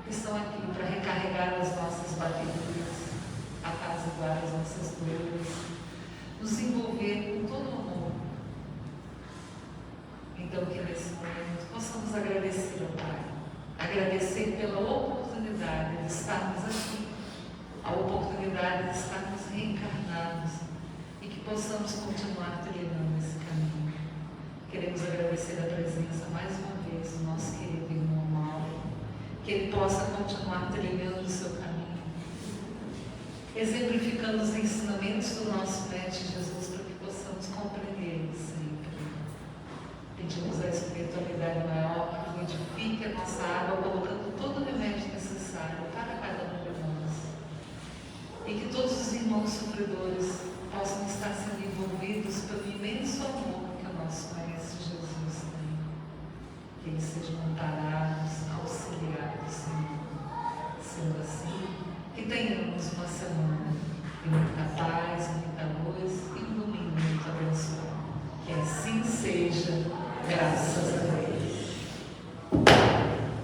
S1: que estão aqui para recarregar as nossas baterias, apaziguar as nossas dores, nos envolver com todo o amor. Então, que nesse momento possamos agradecer ao Pai, agradecer pela oportunidade de estarmos aqui, a oportunidade de estarmos reencarnados e que possamos continuar trilhando esse caminho. Queremos agradecer a presença mais uma vez do nosso querido irmão Mauro, que ele possa continuar trilhando o seu caminho, exemplificando os ensinamentos do nosso Mestre Jesus para que possamos compreendê-los sempre. Pedimos à espiritualidade maior que fluidifique a nossa água, colocando todo o remédio necessário para cada um de nós. E que todos os irmãos sofredores possam estar sendo envolvidos pelo imenso amor que o nosso Mestre Jesus tem. Que eles sejam amparados, auxiliados, Senhor. Sendo assim, que tenhamos uma semana de muita paz, muita luz e um domingo muito abençoado. Que assim seja, graças a Deus.